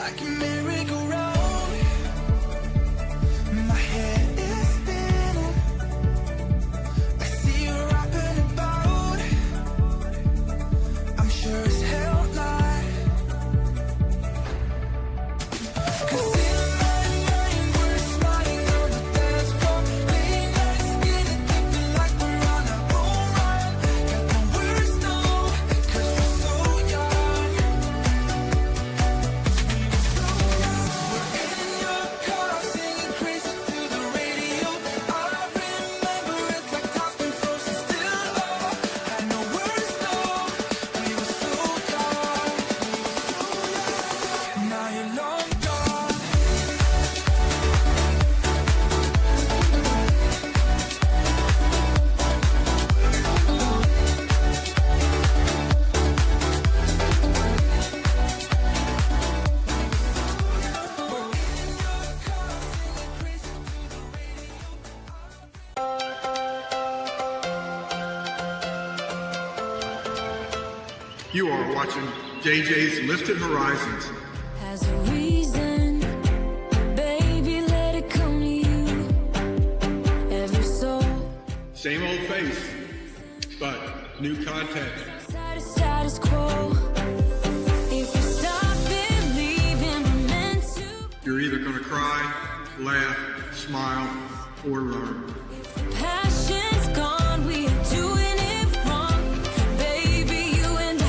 like a merry-go-round. My head is spinning. I see you rapping about. I'm sure as hell not. 'Cause in my mind we're smiling on the dance floor. Late nights getting deeper like we're on our own run. Got the words know, 'cause we're so young. We're in your car singing crazy through the radio. I remember it like time's been frozen still. Oh, had no words know, we were so young. Now you're long gone. You are watching JJ's Lifted Horizons. Has a reason, baby, let it come to you. Every soul, Same old face, but new content. status quo. If you stop believing we're meant to, You're either going to cry, laugh, smile, or learn. passion's gone, we are doing it wrong. Baby, you and I,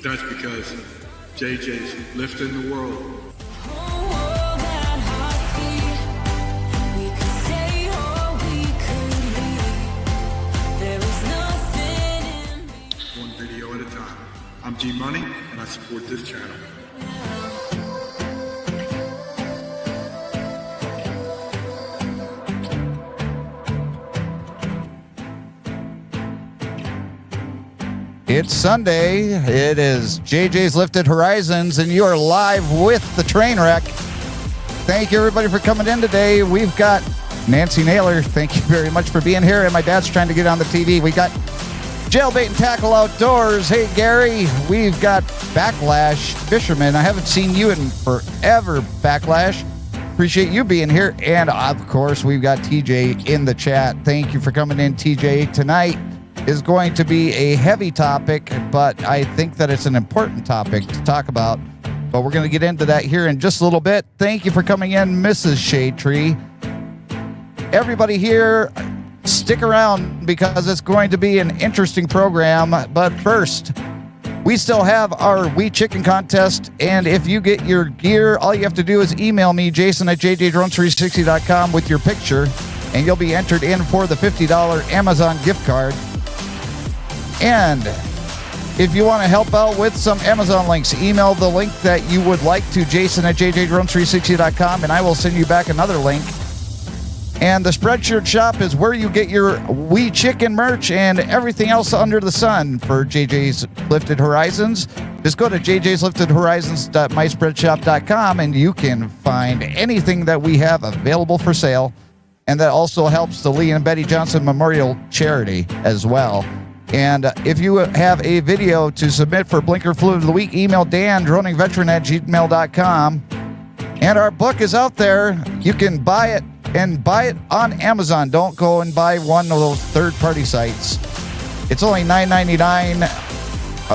That's because JJ's lifting the world. whole world at heartbeat. We could stay or we could leave. There is nothing in between. One video at a time. I'm G Money, and I support this channel. It's Sunday. It is JJ's Lifted Horizons, and you are live with the train wreck. Thank you, everybody, for coming in today. We've got Nancy Naylor. Thank you very much for being here. And my dad's trying to get on the TV. We got Jailbait and Tackle Outdoors. Hey, Gary. We've got Backlash Fisherman. I haven't seen you in forever, Backlash. Appreciate you being here. And, of course, we've got TJ in the chat. Thank you for coming in, TJ. Tonight is going to be a heavy topic, but I think that it's an important topic to talk about. But we're going to get into that here in just a little bit. Thank you for coming in, Mrs. Shade Tree. Everybody here, stick around because it's going to be an interesting program. But first, we still have our We Chicken contest, and if you get your gear, all you have to do is email me, Jason at jjdrone360.com, with your picture, and you'll be entered in for the $50 Amazon gift card. And if you want to help out with some Amazon links, email the link that you would like to Jason at jjdrone360.com, and I will send you back another link. And the Spreadshirt shop is where you get your We Chicken merch and everything else under the sun for JJ's Lifted Horizons. Just go to jjsliftedhorizons.myspreadshop.com and you can find anything that we have available for sale. And that also helps the Lee and Betty Johnson Memorial Charity as well. And if you have a video to submit for Blinker Fluid of the Week, email Dan, droningveteran@gmail.com. And our book is out there. You can buy it and buy it on Amazon. Don't go and buy one of those third-party sites. It's only $9.99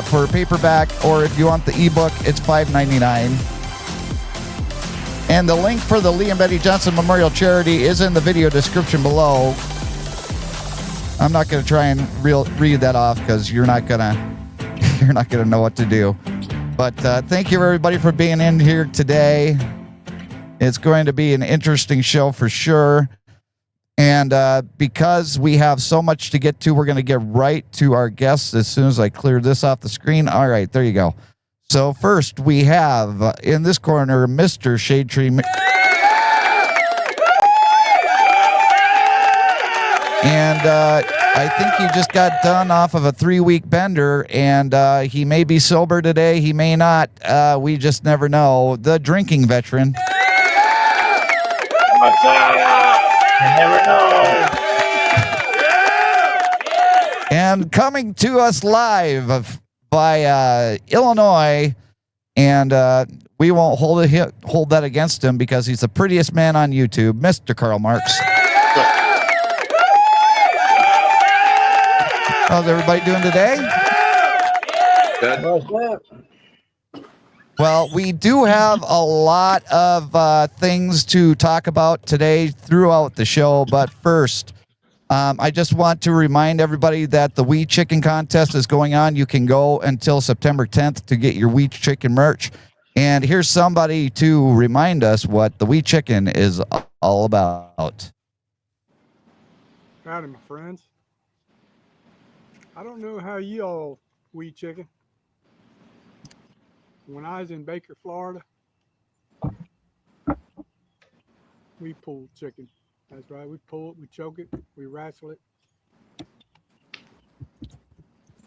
for paperback, or if you want the ebook, it's $5.99. And the link for the Lee and Betty Johnson Memorial Charity is in the video description below. I'm not going to try and read that off because you're not gonna know what to do. But thank you everybody for being in here today. It's going to be an interesting show for sure. And because we have so much to get to, we're going to get right to our guests as soon as I clear this off the screen. All right, there you go. So first we have in this corner, Mr. Shade Tree. And I think he just got done off of a 3-week bender, and he may be sober today. He may not. We just never know. The drinking veteran. I never know. And coming to us live by Illinois, And we won't hold that against him because he's the prettiest man on YouTube, Mr. Karl Marx. How's everybody doing today? Good. Well, we do have a lot of things to talk about today throughout the show, but first, I just want to remind everybody that the We Chicken contest is going on. You can go until September 10th to get your We Chicken merch. And here's somebody to remind us what the We Chicken is all about. Howdy, my friends. I don't know how you all We Chicken. When I was in Baker, Florida, we pulled chicken. That's right. We pull it, we choke it, we wrestle it.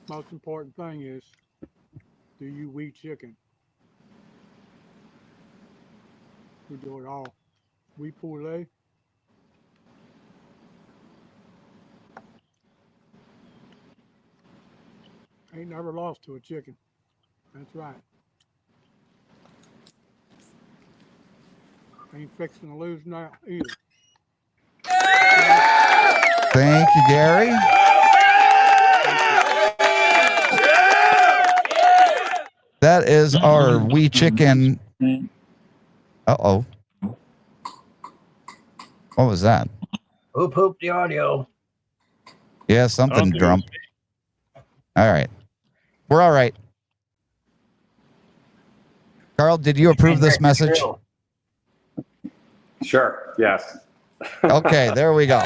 Most important thing is, do you We Chicken? We do it all. We pull it. Ain't never lost to a chicken. That's right. Ain't fixing to lose now either. Thank you, Gary. That is our We Chicken. Uh-oh. What was that? Who pooped the audio? Yeah, something drum. All right. We're all right. Carl, did you approve this message? Sure. Yes. Okay, there we go.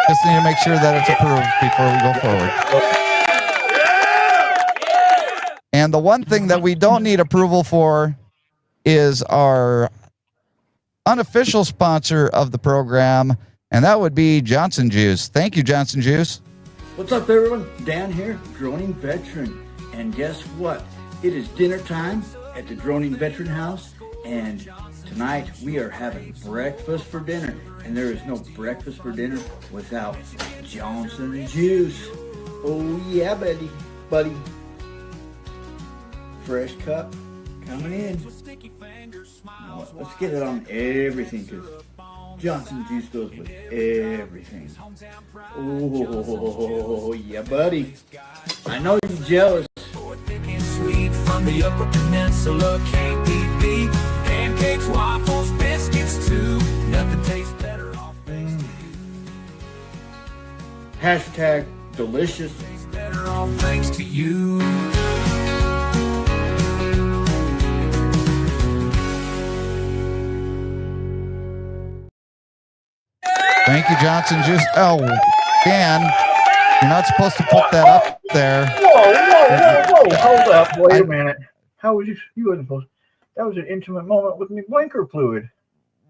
Just need to make sure that it's approved before we go forward. And the one thing that we don't need approval for is our unofficial sponsor of the program, and that would be Johnson Juice. Thank you, Johnson Juice. What's up, everyone? Dan here, Droning Veteran. And guess what? It is dinner time at the Droning Veteran House, and tonight we are having breakfast for dinner. And there is no breakfast for dinner without Johnson Juice. Oh yeah, buddy. Fresh cup coming in. Now, let's get it on everything, because Johnson Juice goes with everything. Oh yeah, buddy. I know you're jealous. Thick and sweet from the Upper Peninsula, KVUE. Pancakes, waffles, biscuits too. Nothing tastes better off thanks to you. Hashtag delicious. Tastes better off thanks to you. Thank you, Johnson Juice. Oh, Dan, you're not supposed to put that up there. Whoa. Hold up. Wait a minute. How was you wasn't supposed to. That was an intimate moment with me blinker fluid.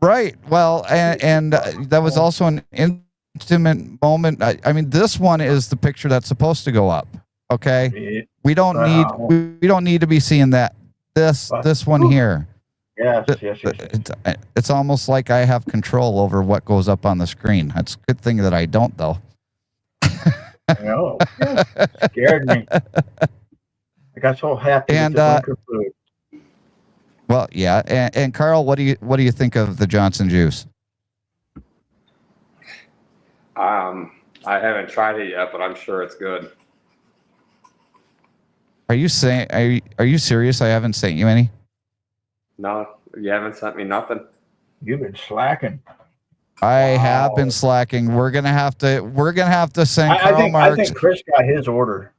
Right. Well, and that was also an intimate moment. I mean, this one is the picture that's supposed to go up. Okay. We don't need to be seeing that. This one here. Yes. It's almost like I have control over what goes up on the screen. That's a good thing that I don't, though. No. Scared me. I got so happy with the blinker fluid. Well, yeah, and Carl, what do you think of the Johnson Juice? I haven't tried it yet, but I'm sure it's good. Are you serious? I haven't sent you any. No, you haven't sent me nothing. You've been slacking. I have been slacking. We're gonna have to send Karl Marx. I think Chris got his order.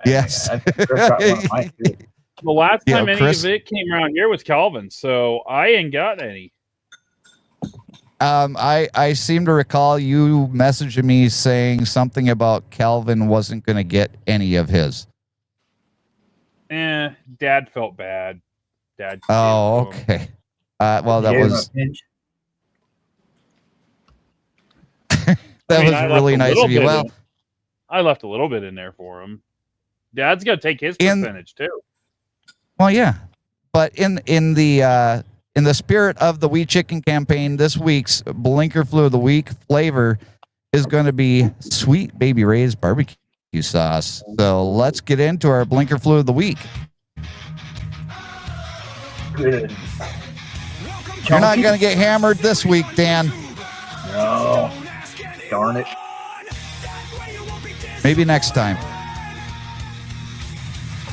Yes. I think Chris got one of mine too. The last time Chris, any of it came around here was Calvin, so I ain't got any. I seem to recall you messaging me saying something about Calvin wasn't going to get any of his. Dad felt bad. Dad. Oh, okay. Well, that was that was really nice of you. Well, I left a little bit in there for him. Dad's got to take his percentage too. Well, yeah, but in the spirit of the We Chicken campaign, this week's Blinker Flu of the Week flavor is going to be Sweet Baby Ray's barbecue sauce. So let's get into our Blinker Flu of the Week. good. You're not going to get hammered this week, Dan. No. Darn it. Maybe next time.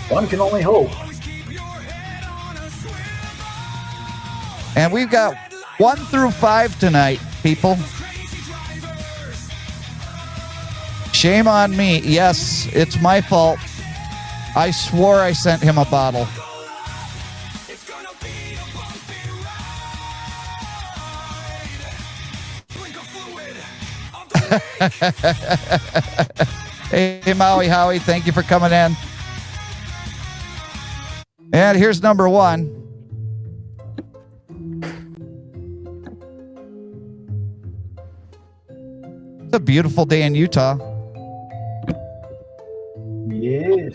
One can only hope. And we've got 1 through 5 tonight, people. Shame on me. Yes, it's my fault. I swore I sent him a bottle. Hey, Maui Howie, thank you for coming in. And here's number 1. It's a beautiful day in Utah. Yes.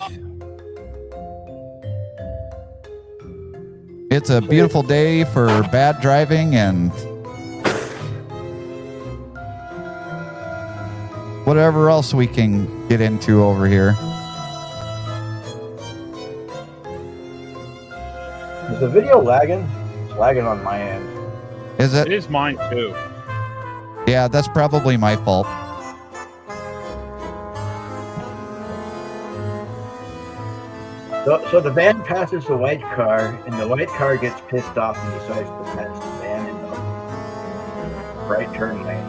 It's a beautiful day for bad driving and whatever else we can get into over here. Is the video lagging? It's lagging on my end. Is It it? is mine too. Yeah, that's probably my fault. So the van passes the white car, and the white car gets pissed off and decides to pass the van in the right turn lane.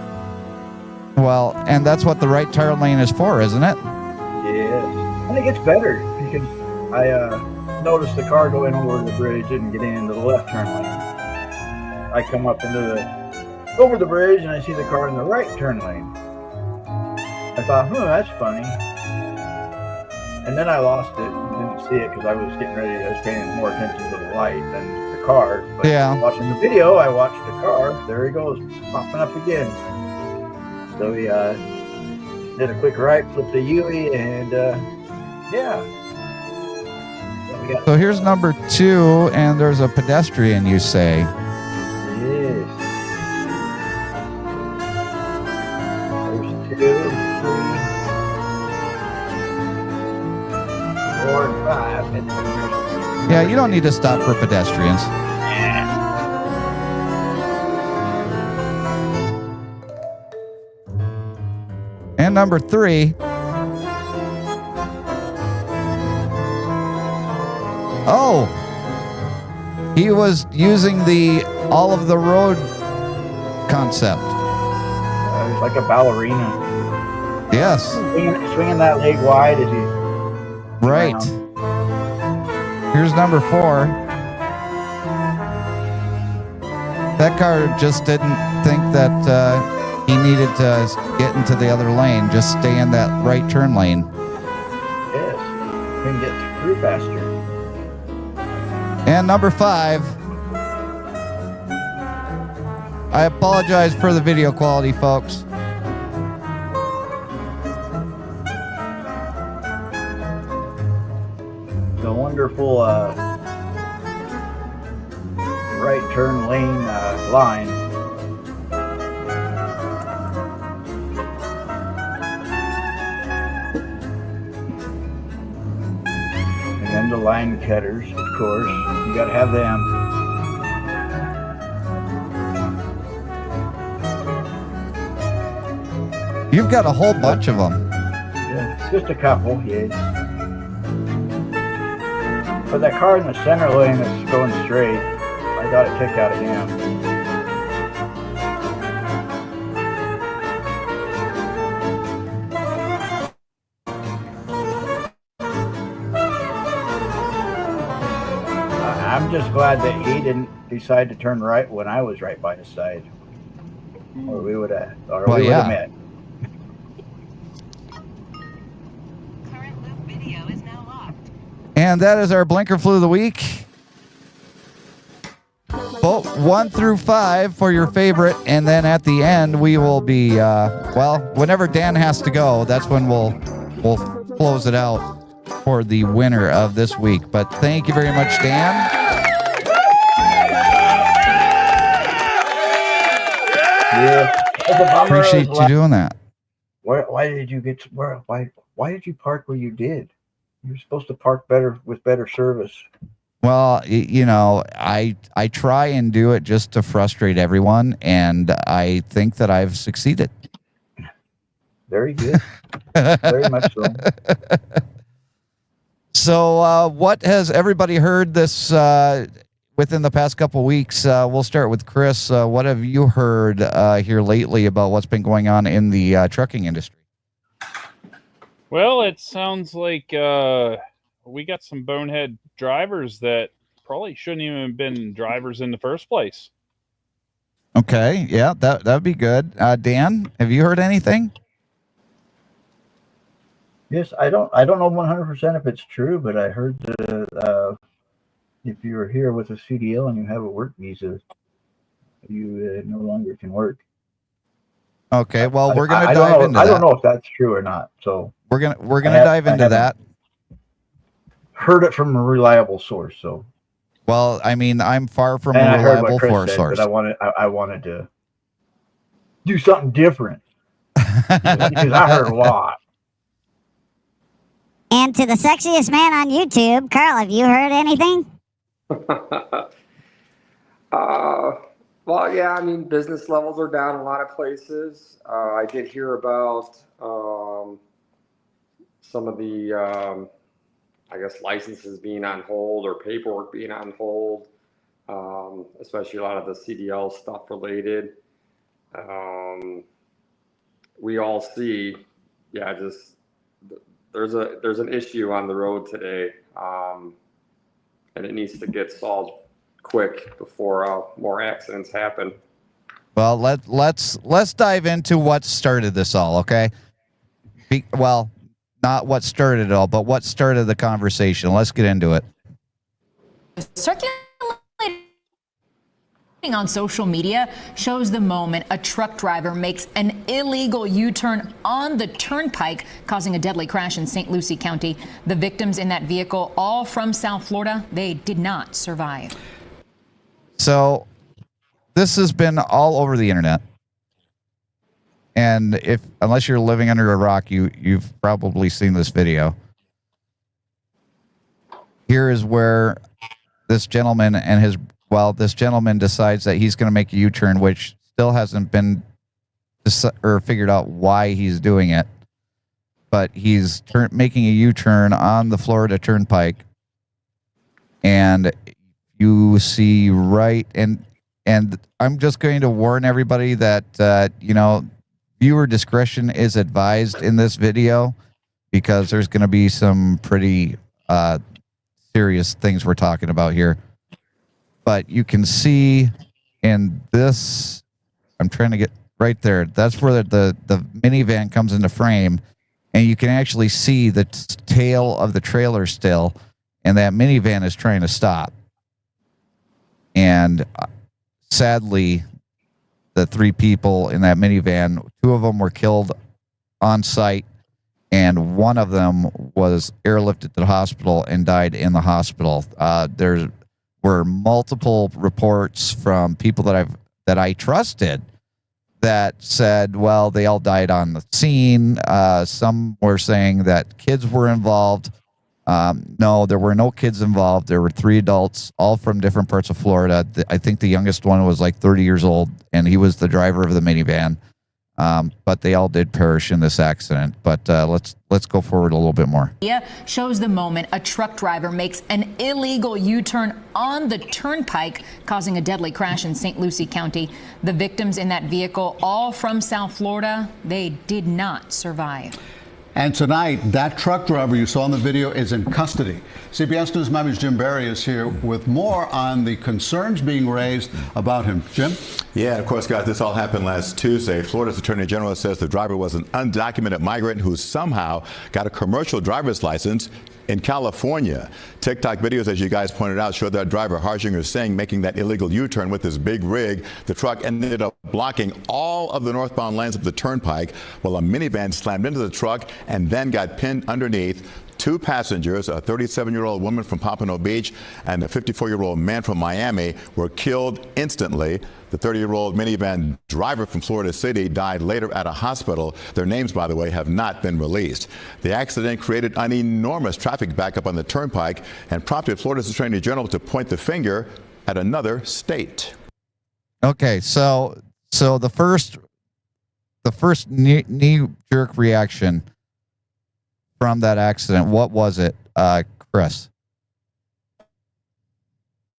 Well, and that's what the right turn lane is for, isn't it? Yeah. And it gets better because I noticed the car going over the bridge didn't get into the left turn lane. I come up over the bridge and I see the car in the right turn lane. I thought, that's funny. And then I lost it and didn't see it because I was paying more attention to the light than the car. But Yeah. watching the video, I watched the car. There he goes, popping up again. So we did a quick right, flipped the UE, and yeah. So here's number 2, and there's a pedestrian, you say. Yes. There's 2, 3, 4, and 5. And Yeah, you don't need to stop for pedestrians. And number 3. Oh, he was using the all of the road concept. He's like a ballerina. Yes, Swinging that leg wide as he. right. Here's number 4. That car just didn't think that he needed to get into the other lane. Just stay in that right turn lane. Yes. Can get through faster. And number 5. I apologize for the video quality, folks. The wonderful right turn lane line. And then the line cutters, of course. You gotta have them. You've got a whole bunch of them. Yeah, just a couple, yeah. But that car in the center lane that's going straight, I got a kick out of him. I'm just glad that he didn't decide to turn right when I was right by the side. Or we would have met. Current loop video is now locked. And that is our blinker flu of the week. Vote 1 through 5 for your favorite, and then at the end we will be whenever Dan has to go, that's when we'll close it out for the winner of this week. But thank you very much, Dan. Yeah, it's a bummer. Appreciate you doing that. Why did you park where you did? You were supposed to park better with better service. Well, I try and do it just to frustrate everyone, and I think that I've succeeded. Very good. Very much so. So, what has everybody heard this within the past couple of weeks? We'll start with Chris. What have you heard here lately about what's been going on in the trucking industry? Well, it sounds like we got some bonehead drivers that probably shouldn't even have been drivers in the first place. Okay, yeah, that'd be good. Dan, have you heard anything? Yes, I don't know 100% if it's true, but I heard that if you're here with a CDL and you have a work visa, you no longer can work. Okay, well, we're gonna dive into that. I don't know if that's true or not. So we're gonna dive into that. Heard it from a reliable source. So, well, I mean, I'm far from and a I heard what reliable Chris said, source. but I wanted to do something different because I heard a lot. And to the sexiest man on YouTube, Carl, have you heard anything? Well, yeah, I mean, business levels are down in a lot of places. I did hear about some of the, I guess, licenses being on hold or paperwork being on hold, especially a lot of the CDL stuff related. We all see, yeah, just there's an issue on the road today, and it needs to get solved quick before more accidents happen. Well, let's dive into what started this all, okay? Well, not what started it all, but what started the conversation. Let's get into it. Circulating on social media shows the moment a truck driver makes an illegal U-turn on the turnpike, causing a deadly crash in St. Lucie County. The victims in that vehicle, all from South Florida, they did not survive. So this has been all over the internet. And unless you're living under a rock, you've probably seen this video. Here is where this gentleman decides that he's going to make a U-turn, which still hasn't been figured out why he's doing it. But he's making a U-turn on the Florida Turnpike, and you see right, and I'm just going to warn everybody that viewer discretion is advised in this video, because there's going to be some pretty serious things we're talking about here. But you can see in this, I'm trying to get right there. That's where the minivan comes into frame, and you can actually see the tail of the trailer still, and that minivan is trying to stop. And sadly, the three people in that minivan, two of them were killed on site, and one of them was airlifted to the hospital and died in the hospital. There were multiple reports from people that I trusted that said, well, they all died on the scene. Some were saying that kids were involved. No, there were no kids involved. There were three adults, all from different parts of Florida. I think the youngest one was like 30 years old, and he was the driver of the minivan. But they all did perish in this accident. But let's go forward a little bit more. Shows the moment a truck driver makes an illegal U-turn on the turnpike, causing a deadly crash in St. Lucie County. The victims in that vehicle, all from South Florida, they did not survive. And tonight, that truck driver you saw in the video is in custody. CBS News Miami's Jim Berry is here with more on the concerns being raised about him. Jim? Yeah, of course, guys, this all happened last Tuesday. Florida's Attorney General says the driver was an undocumented migrant who somehow got a commercial driver's license in California. TikTok videos, as you guys pointed out, show that driver, Harshinger Singh, making that illegal U-turn with his big rig. The truck ended up blocking all of the northbound lanes of the turnpike, while a minivan slammed into the truck and then got pinned underneath. two passengers, a 37-year-old woman from Pompano Beach and a 54-year-old man from Miami, were killed instantly. The 30-year-old minivan driver from Florida City died later at a hospital. Their names, by the way, have not been released. The accident created an enormous traffic backup on the turnpike and prompted Florida's Attorney General to point the finger at another state. Okay, so the first knee-jerk reaction from that accident, what was it, Chris?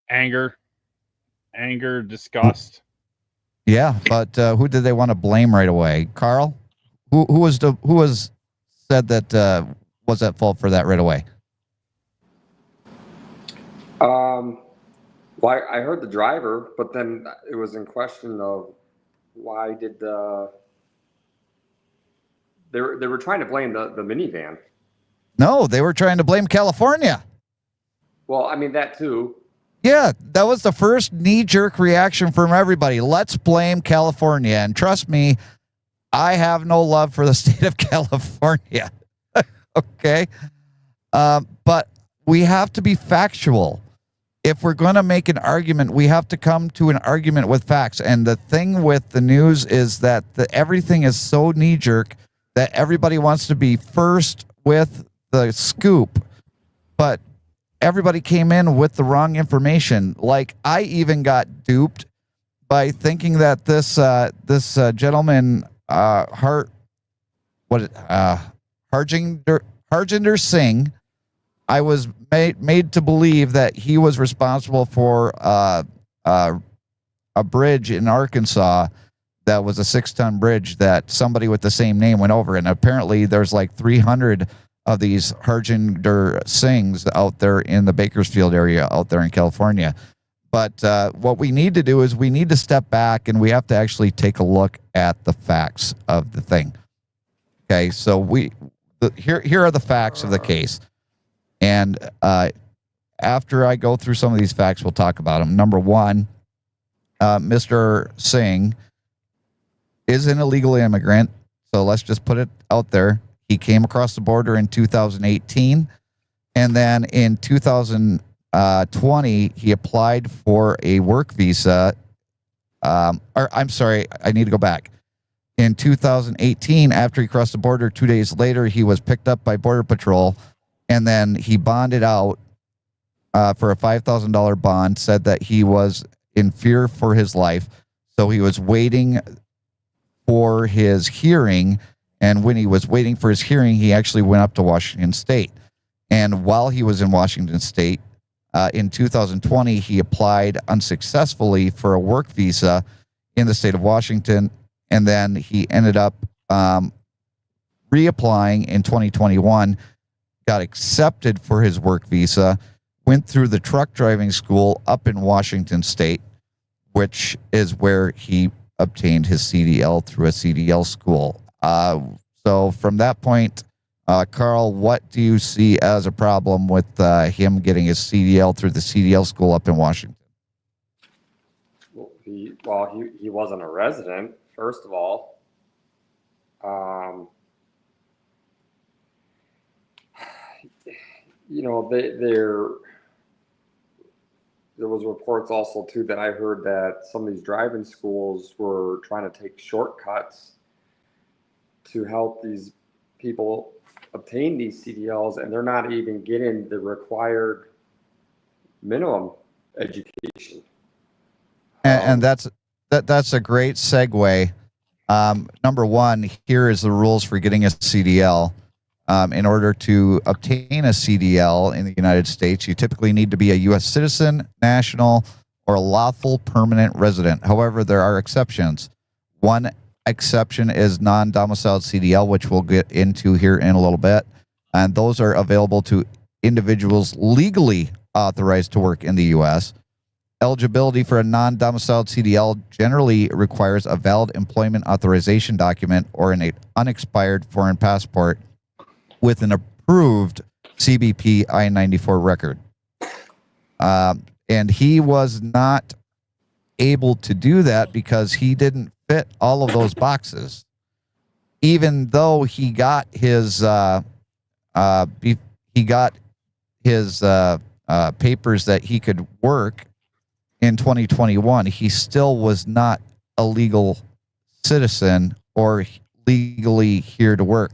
Anger, disgust. Yeah, but who did they want to blame right away? Carl? Who was said that was at fault for that right away? Well, I heard the driver, but then it was in question of why did they were trying to blame the minivan. No, they were trying to blame California. Well, I mean that too. Yeah, that was the first knee-jerk reaction from everybody. Let's blame California. And trust me, I have no love for the state of California. Okay? But we have to be factual. If we're going to make an argument, we have to come to an argument with facts. And the thing with the news is that everything is so knee-jerk that everybody wants to be first with the scoop. But everybody came in with the wrong information. Like, I even got duped by thinking that this gentleman, Harjinder Singh, I was made to believe that he was responsible for a bridge in Arkansas that was a 6-ton bridge that somebody with the same name went over. And apparently there's like 300 of these Harjinder Singhs out there in the Bakersfield area out there in California. But what we need to do is we need to step back and we have to actually take a look at the facts of the thing. Okay, so here are the facts of the case. And after I go through some of these facts, we'll talk about them. Number one, Mr. Singh is an illegal immigrant. So let's just put it out there. He came across the border in 2018. And then in 2020, he applied for a work visa. I'm sorry, I need to go back. In 2018, after he crossed the border, 2 days later, he was picked up by Border Patrol. And then he bonded out for a $5,000 bond, said that he was in fear for his life. So he was waiting for his hearing. And when he was waiting for his hearing, he actually went up to Washington State. And while he was in Washington State, in 2020, he applied unsuccessfully for a work visa in the state of Washington. And then he ended up reapplying in 2021, got accepted for his work visa, went through the truck driving school up in Washington State, which is where he obtained his CDL through a CDL school. So from that point, Carl, what do you see as a problem with him getting his CDL through the CDL school up in Washington? Well, he wasn't a resident, first of all. You know, there was reports also too that I heard that some of these driving schools were trying to take shortcuts to help these people obtain these CDLs, and they're not even getting the required minimum education. And that's a great segue. Number one, here is the rules for getting a CDL. In order to obtain a CDL in the United States, you typically need to be a U.S. citizen, national, or a lawful permanent resident. However, there are exceptions. One exception is non-domiciled CDL, which we'll get into here in a little bit. And those are available to individuals legally authorized to work in the U.S. Eligibility for a non-domiciled CDL generally requires a valid employment authorization document or an unexpired foreign passport with an approved CBP I-94 record. And he was not able to do that because he didn't fit all of those boxes. Even though he got his he got his papers that he could work in 2021, he still was not a legal citizen or legally here to work.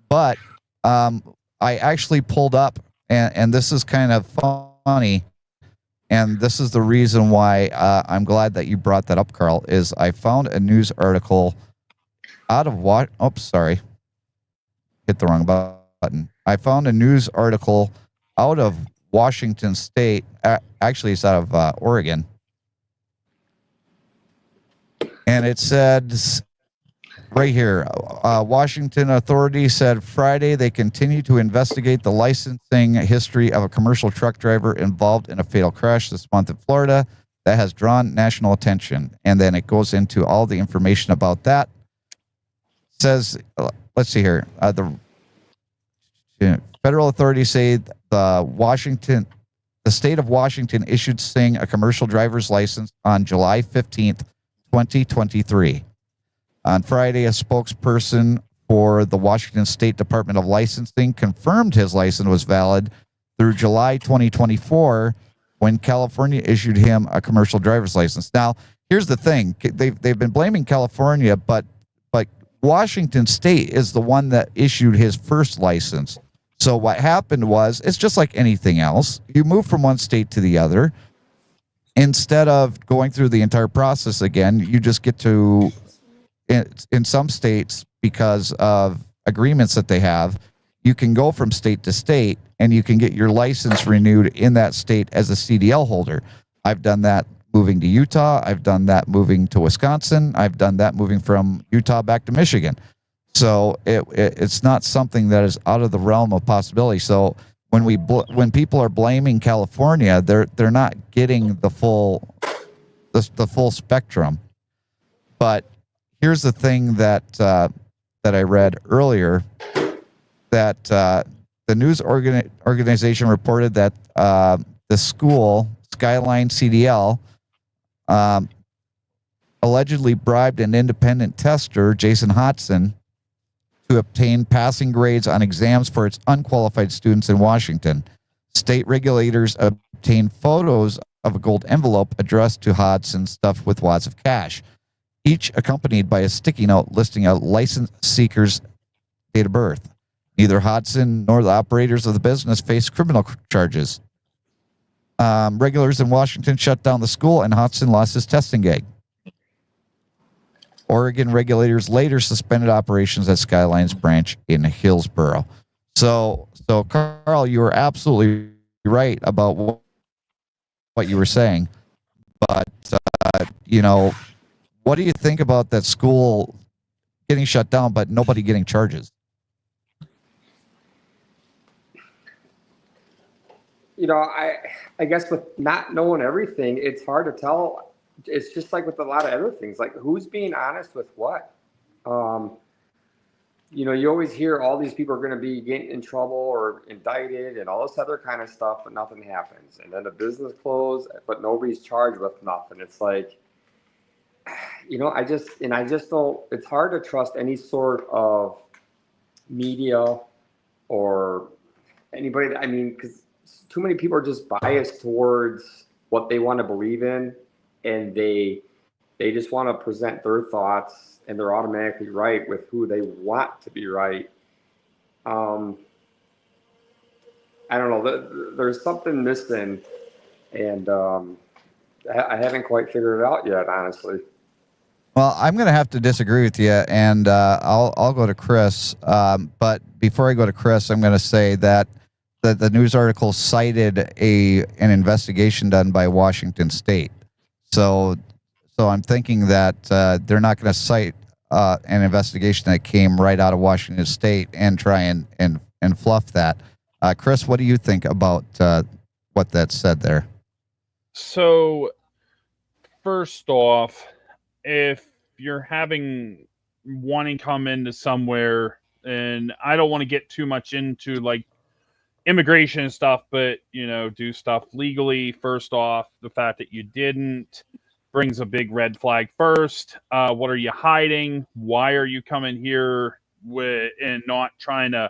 But I actually pulled up, and this is kind of funny, and this is the reason why I'm glad that you brought that up, Carl, is I found a news article out of what? Oh, sorry. Hit the wrong button. I found a news article out of Washington State. Actually, it's out of Oregon. And it said right here, Washington authorities said Friday they continue to investigate the licensing history of a commercial truck driver involved in a fatal crash this month in Florida that has drawn national attention. And then it goes into all the information about that. It says, let's see here. The federal authorities say the state of Washington issued Singh a commercial driver's license on July 15th, 2023. On Friday, a spokesperson for the Washington State Department of Licensing confirmed his license was valid through July 2024 when California issued him a commercial driver's license. Now, here's the thing. They've been blaming California, but Washington State is the one that issued his first license. So what happened was, it's just like anything else. You move from one state to the other. Instead of going through the entire process again, you just get to, in some states, because of agreements that they have, you can go from state to state and you can get your license renewed in that state as a CDL holder. I've done that moving to Utah. I've done that moving to Wisconsin. I've done that moving from Utah back to Michigan. So it's not something that is out of the realm of possibility. So when people are blaming California, they're not getting the full spectrum. But here's the thing that I read earlier, that the news organization reported that the school Skyline CDL allegedly bribed an independent tester, Jason Hodson, to obtain passing grades on exams for its unqualified students in Washington. State regulators obtained photos of a gold envelope addressed to Hodson stuffed with wads of cash, each accompanied by a sticky note listing a license seeker's date of birth. Neither Hodson nor the operators of the business faced criminal charges. Regulators in Washington shut down the school, and Hodson lost his testing gig. Oregon regulators later suspended operations at Skyline's branch in Hillsboro. So Carl, you were absolutely right about what you were saying. But, what do you think about that school getting shut down, but nobody getting charges? I guess with not knowing everything, it's hard to tell. It's just like with a lot of other things, like who's being honest with what. You always hear all these people are going to be getting in trouble or indicted and all this other kind of stuff, but nothing happens. And then the business closed, but nobody's charged with nothing. It's like, I just don't, it's hard to trust any sort of media or anybody. Because too many people are just biased towards what they want to believe in, and they just want to present their thoughts, and they're automatically right with who they want to be right. I don't know. There's something missing, and I haven't quite figured it out yet, honestly. Well, I'm going to have to disagree with you, and I'll go to Chris. But before I go to Chris, I'm going to say that the news article cited an investigation done by Washington State. So I'm thinking that they're not going to cite an investigation that came right out of Washington State and try and fluff that. Chris, what do you think about what that said there? So, first off, if you're wanting to come into somewhere, and I don't want to get too much into like immigration and stuff, but do stuff legally. First off, the fact that you didn't brings a big red flag first. What are you hiding? Why are you coming here and not trying to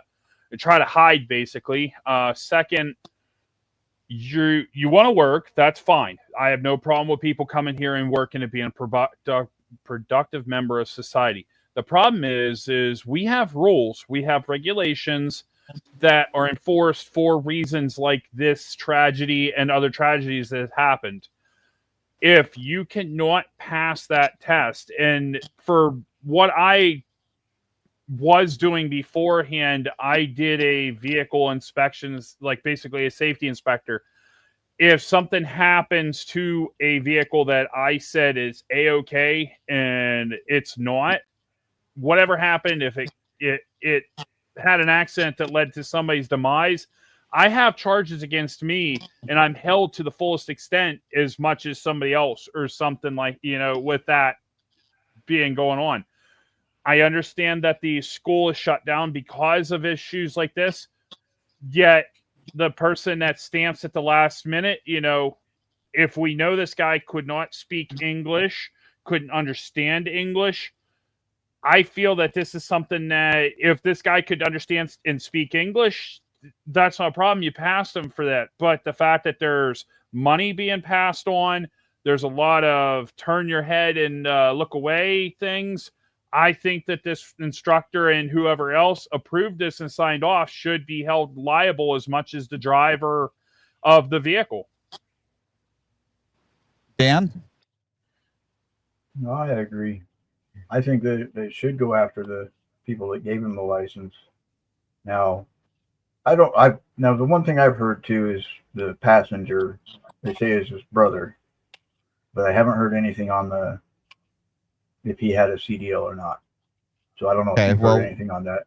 try to hide, basically. Second, you want to work, that's fine. I have no problem with people coming here and working and being a productive member of society. The problem is we have rules, we have regulations that are enforced for reasons like this tragedy and other tragedies that have happened. If you cannot pass that test, and for what I was doing beforehand, I did a vehicle inspections, like basically a safety inspector. If something happens to a vehicle that I said is A-okay and it's not, whatever happened, if it had an accident that led to somebody's demise, I have charges against me and I'm held to the fullest extent as much as somebody else or something like, with that being going on. I understand that the school is shut down because of issues like this, yet the person that stamps at the last minute, if we know this guy could not speak English, couldn't understand English, I feel that this is something that if this guy could understand and speak English, that's not a problem. You passed him for that. But the fact that there's money being passed on, there's a lot of turn your head and look away things. I think that this instructor and whoever else approved this and signed off should be held liable as much as the driver of the vehicle. Dan? No, I agree. I think that they should go after the people that gave him the license. Now, the one thing I've heard too is the passenger, they say is his brother, but I haven't heard anything on if he had a CDL or not. So I don't know if you've heard anything on that.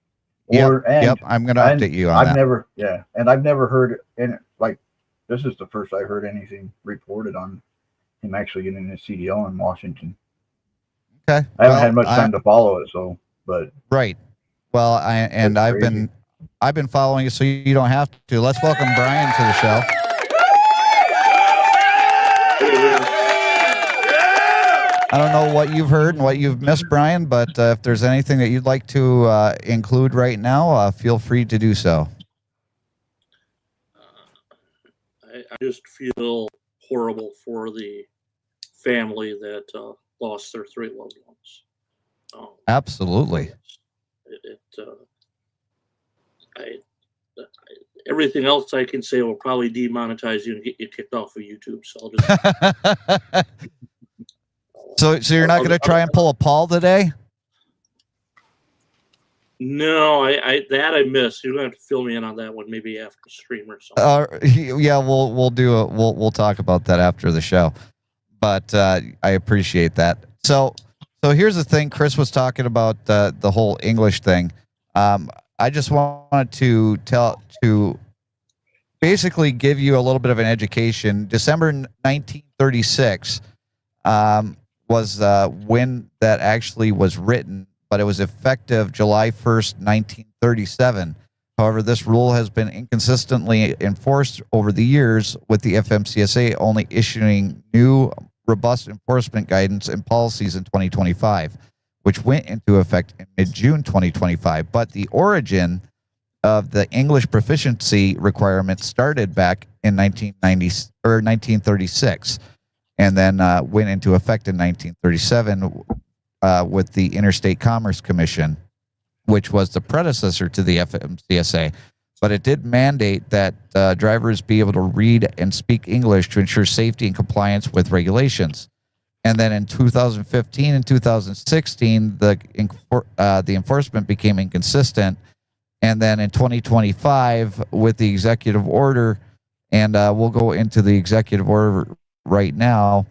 I'm going to update you on that. I've never heard, and like, this is the first I heard anything reported on him actually getting a CDL in Washington. Okay. I haven't had much time to follow it, but right. Well, I've been following you, so you don't have to. Let's welcome Brian to the show. I don't know what you've heard and what you've missed, Brian, but if there's anything that you'd like to include right now, feel free to do so. I just feel horrible for the family that lost their 3 loved ones. Absolutely. Everything else I can say will probably demonetize you and get you kicked off of YouTube. So I'll just. So you're not going to try and pull a Paul today? No, I missed. You're going to have to fill me in on that one, maybe after stream or something. Yeah, we'll do it. We'll talk about that after the show. But I appreciate that. So here's the thing. Chris was talking about the whole English thing. I just wanted to basically give you a little bit of an education. December 1936 was when that actually was written, but it was effective July 1st, 1937. However, this rule has been inconsistently enforced over the years, with the FMCSA only issuing new robust enforcement guidance and policies in 2025, which went into effect in mid-June 2025. But the origin of the English proficiency requirement started back in 1936, and then went into effect in 1937 with the Interstate Commerce Commission, which was the predecessor to the FMCSA. But it did mandate that drivers be able to read and speak English to ensure safety and compliance with regulations. And then in 2015 and 2016, the enforcement became inconsistent. And then in 2025, with the executive order, and we'll go into the executive order right now,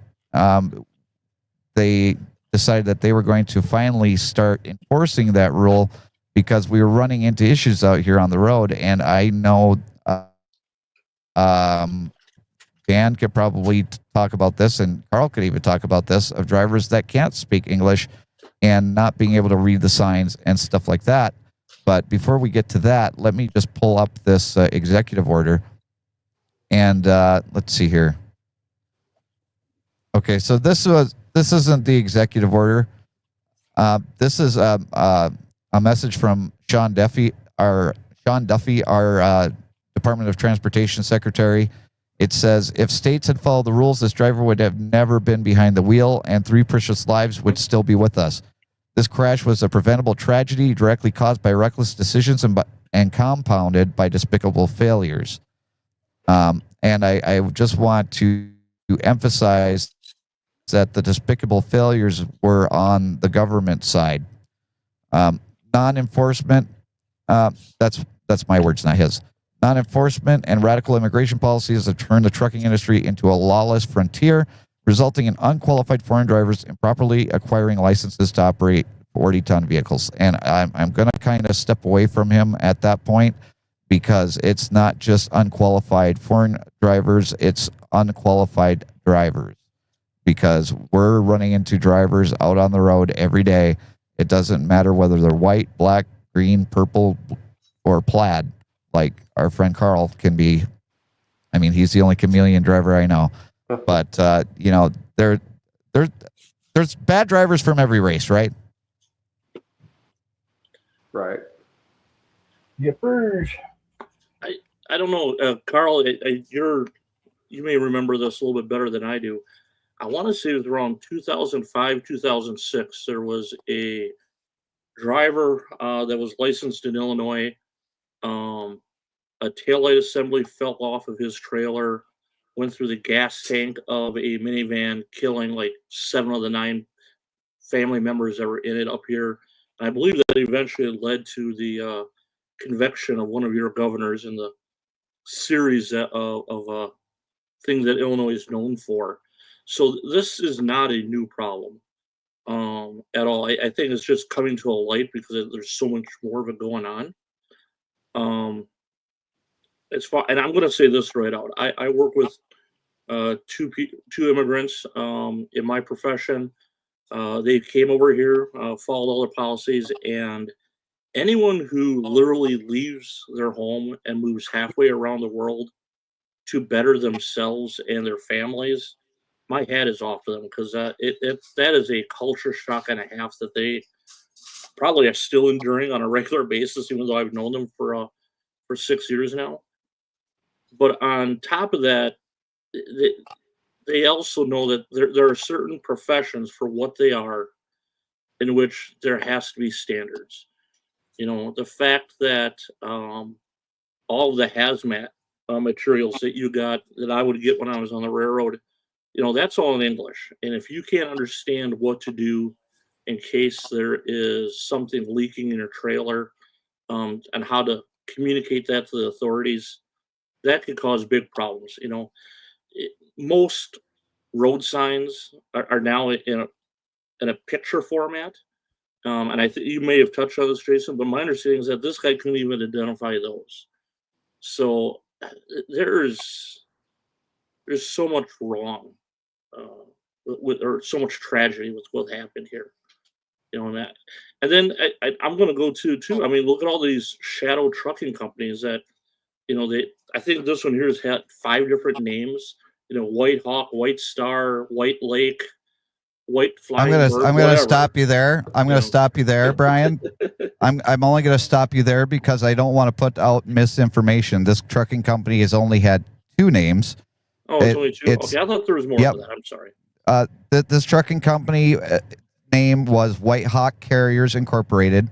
they decided that they were going to finally start enforcing that rule, because we were running into issues out here on the road. And I know Dan could probably talk about this, and Carl could even talk about this, of drivers that can't speak English and not being able to read the signs and stuff like that. But before we get to that, let me just pull up this executive order. And let's see here. Okay, so this isn't the executive order. This is a message from Sean Duffy, Sean Duffy, our Department of Transportation Secretary. It says, if states had followed the rules, this driver would have never been behind the wheel and 3 precious lives would still be with us. This crash was a preventable tragedy directly caused by reckless decisions and compounded by despicable failures. And I just want to emphasize that the despicable failures were on the government side. Non-enforcement, that's my words, not his. Non-enforcement and radical immigration policies have turned the trucking industry into a lawless frontier, resulting in unqualified foreign drivers improperly acquiring licenses to operate 40-ton vehicles. And I'm going to kind of step away from him at that point, because it's not just unqualified foreign drivers, it's unqualified drivers. Because we're running into drivers out on the road every day. It doesn't matter whether they're white, black, green, purple, or plaid, like our friend Carl can be. I mean, he's the only chameleon driver I know. But, there's bad drivers from every race, right? Right. Yippers. I don't know, Carl. You may remember this a little bit better than I do. I want to say it was around 2005, 2006. There was a driver that was licensed in Illinois. A taillight assembly fell off of his trailer, went through the gas tank of a minivan, killing like 7 of the 9 family members that were in it up here. And I believe that eventually led to the conviction of one of your governors in the series of things that Illinois is known for. So this is not a new problem at all. I think it's just coming to a light because there's so much more of it going on. It's far, and I'm going to say this right out. I work with two immigrants in my profession. They came over here, followed all their policies, and anyone who literally leaves their home and moves halfway around the world to better themselves and their families, my hat is off to them, because that is a culture shock and a half that they probably are still enduring on a regular basis, even though I've known them for 6 years now. But on top of that, they also know that there are certain professions for what they are in which there has to be standards. The fact that all of the hazmat materials that you got, that I would get when I was on the railroad, that's all in English. And if you can't understand what to do in case there is something leaking in your trailer, and how to communicate that to the authorities, that could cause big problems. Most road signs are now in a picture format. And I think you may have touched on this, Jason, but my understanding is that this guy couldn't even identify those. So there's so much wrong or so much tragedy with what happened here. And that, and then I'm going to go too. I mean, look at all these shadow trucking companies that, I think this one here has had 5 different names. White Hawk, White Star, White Lake, White Flying Bird. I'm gonna stop you there. I'm gonna stop you there, Brian. I'm only gonna stop you there because I don't want to put out misinformation. This trucking company has only had 2 names. Oh, it's only 2. Okay, I thought there was more to that. I'm sorry. This trucking company name was White Hawk Carriers Incorporated.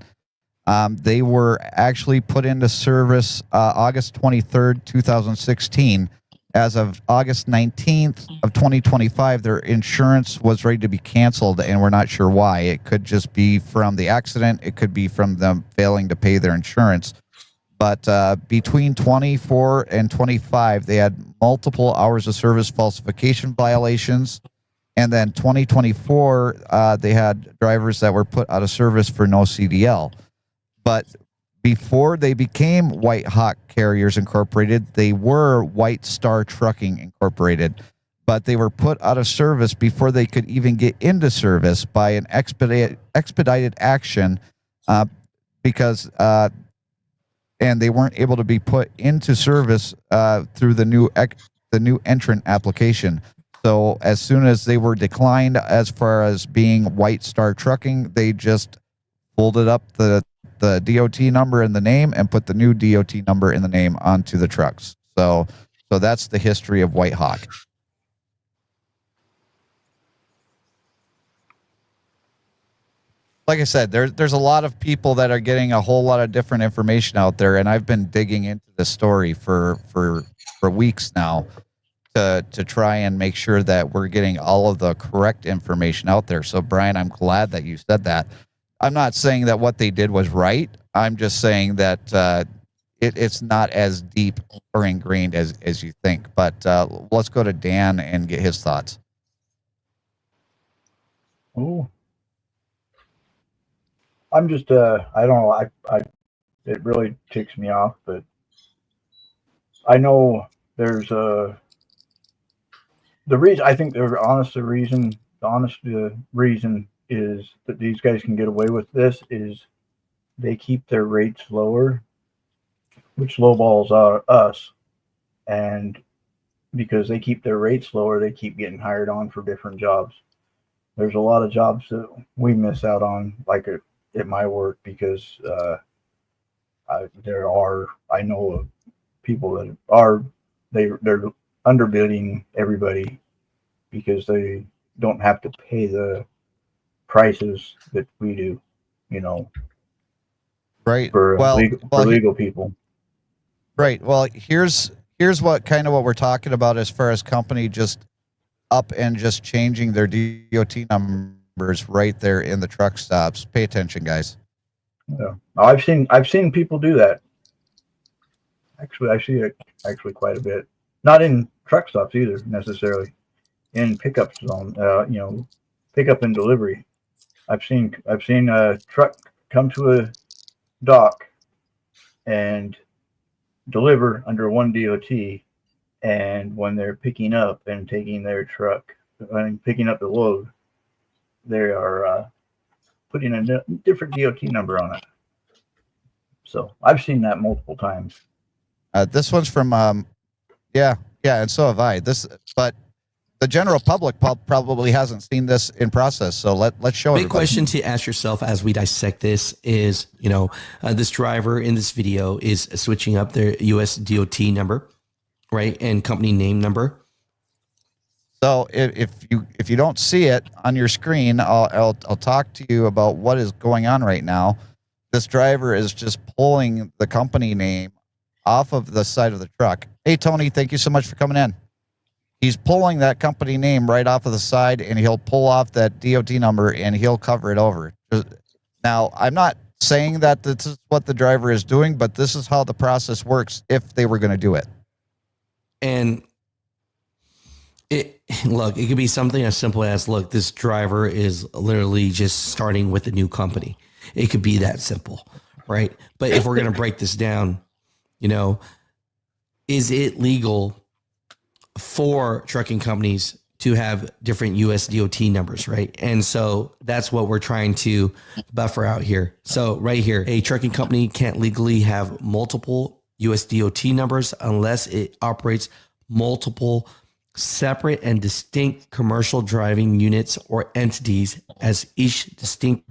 They were actually put into service August 23rd, 2016. As of August 19th of 2025, their insurance was ready to be canceled, and we're not sure why. It could just be from the accident. It could be from them failing to pay their insurance. But between 24 and 25, they had multiple hours of service falsification violations. And then 2024, they had drivers that were put out of service for no CDL. But before they became White Hawk Carriers Incorporated, they were White Star Trucking Incorporated, but they were put out of service before they could even get into service by an expedited action because and they weren't able to be put into service through the new entrant application. So as soon as they were declined as far as being White Star Trucking, they just folded up the the DOT number in the name and put the new DOT number in the name onto the trucks. So that's the history of White Hawk. Like I said, there's a lot of people that are getting a whole lot of different information out there, and I've been digging into this story for weeks now to try and make sure that we're getting all of the correct information out there. So Brian, I'm glad that you said that. I'm not saying that what they did was right. I'm just saying that it's not as deep or ingrained as you think. But let's go to Dan and get his thoughts. Oh, I'm just I don't know. I it really ticks me off, but I know there's the reason. I think the honest reason is that these guys can get away with this is they keep their rates lower, which lowballs us, and because they keep their rates lower, they keep getting hired on for different jobs. There's a lot of jobs that we miss out on, like at my work, because I know of people that they're underbidding everybody because they don't have to pay the prices that we do, right? For legal people. Right. Well, here's what we're talking about as far as company just up and just changing their DOT numbers right there in the truck stops. Pay attention, guys. Yeah, I've seen people do that. Actually, I see it actually quite a bit. Not in truck stops either necessarily. In pickup zone, pickup and delivery. I've seen a truck come to a dock and deliver under one DOT, and when they're picking up and taking their truck and picking up the load, they are putting a different DOT number on it. So I've seen that multiple times. This one's from yeah, and so have I. But the general public probably hasn't seen this in process. So let's show Big everybody. question to ask yourself as we dissect this is, this driver in this video is switching up their US DOT number, right, and company name number. So if you don't see it on your screen, I'll talk to you about what is going on right now. This driver is just pulling the company name off of the side of the truck. Hey, Tony, thank you so much for coming in. He's pulling that company name right off of the side, and he'll pull off that DOT number, and he'll cover it over. Now, I'm not saying that this is what the driver is doing, but this is how the process works if they were going to do it. And it could be something as simple as, look, this driver is literally just starting with a new company. It could be that simple, right? But if we're going to break this down, is it legal for trucking companies to have different US DOT numbers, right? And so that's what we're trying to buffer out here. So right here, a trucking company can't legally have multiple US DOT numbers unless it operates multiple separate and distinct commercial driving units or entities, as each distinct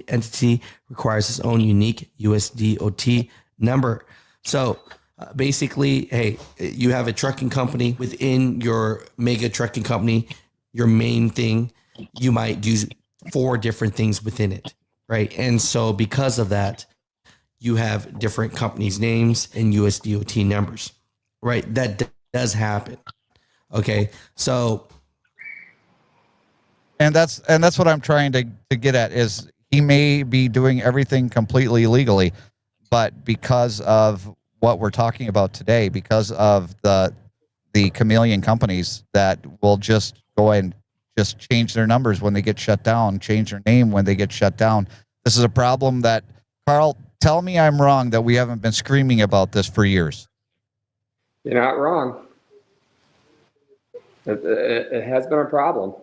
entity requires its own unique US DOT number. So basically, hey, you have a trucking company within your mega trucking company, your main thing, you might do 4 different things within it, right? And so because of that, you have different companies' names and US DOT numbers, right? That does happen. Okay, so. And that's what I'm trying to get at is he may be doing everything completely legally, but because of what we're talking about today, because of the Chameleon companies that will just go and just change their numbers when they get shut down, change their name when they get shut down. This is a problem that, Carl, tell me I'm wrong that we haven't been screaming about this for years. You're not wrong. It has been a problem.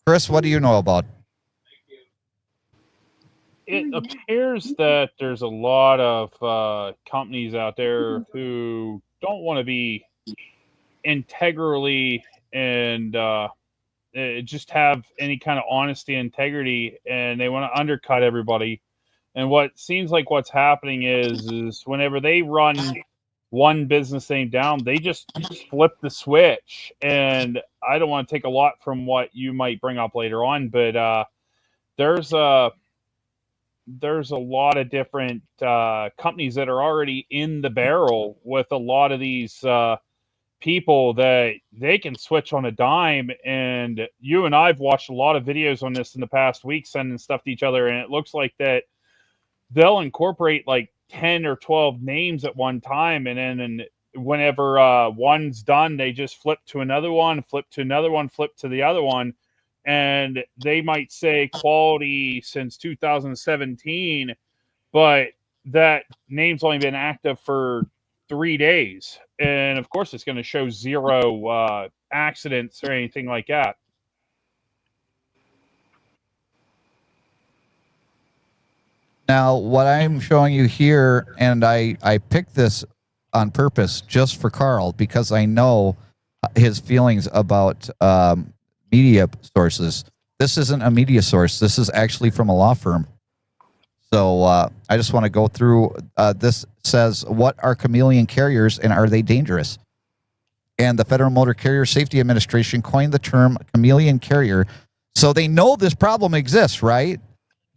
Chris, what do you know about? It appears that there's a lot of companies out there who don't want to be integrally and just have any kind of honesty, integrity, and they want to undercut everybody. And what seems like what's happening is whenever they run one business name down, they just flip the switch. And I don't want to take a lot from what you might bring up later on, but there's a lot of different companies that are already in the barrel with a lot of these people that they can switch on a dime. And you and I've watched a lot of videos on this in the past week, sending stuff to each other, and it looks like that they'll incorporate like 10 or 12 names at one time, and then whenever one's done, they just flip to another one, flip to another one, flip to the other one, and they might say quality since 2017, but that name's only been active for 3 days, and of course it's going to show 0 accidents or anything like that. Now, what I'm showing you here, and I picked this on purpose just for Carl because I know his feelings about media sources. This isn't a media source. This is actually from a law firm. So I just want to go through. This says, what are chameleon carriers and are they dangerous? And the Federal Motor Carrier Safety Administration coined the term chameleon carrier. So they know this problem exists, right?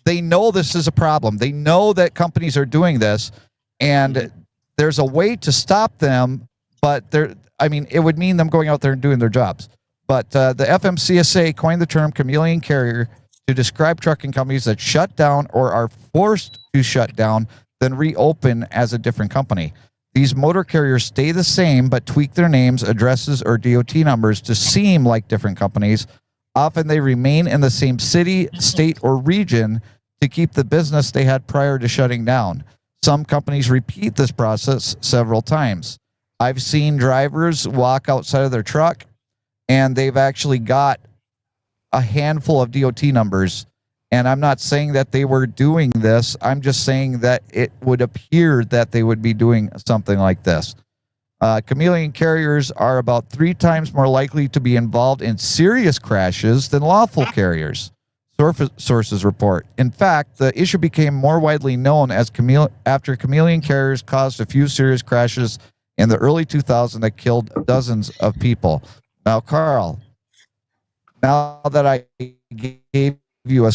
They know this is a problem. They know that companies are doing this, and there's a way to stop them, but it would mean them going out there and doing their jobs. But the FMCSA coined the term chameleon carrier to describe trucking companies that shut down or are forced to shut down, then reopen as a different company. These motor carriers stay the same, but tweak their names, addresses, or DOT numbers to seem like different companies. Often they remain in the same city, state, or region to keep the business they had prior to shutting down. Some companies repeat this process several times. I've seen drivers walk outside of their truck, and they've actually got a handful of DOT numbers. And I'm not saying that they were doing this. I'm just saying that it would appear that they would be doing something like this. Chameleon carriers are about 3 times more likely to be involved in serious crashes than lawful carriers, sources report. In fact, the issue became more widely known as after chameleon carriers caused a few serious crashes in the early 2000s that killed dozens of people. Now, Carl, now that I gave you a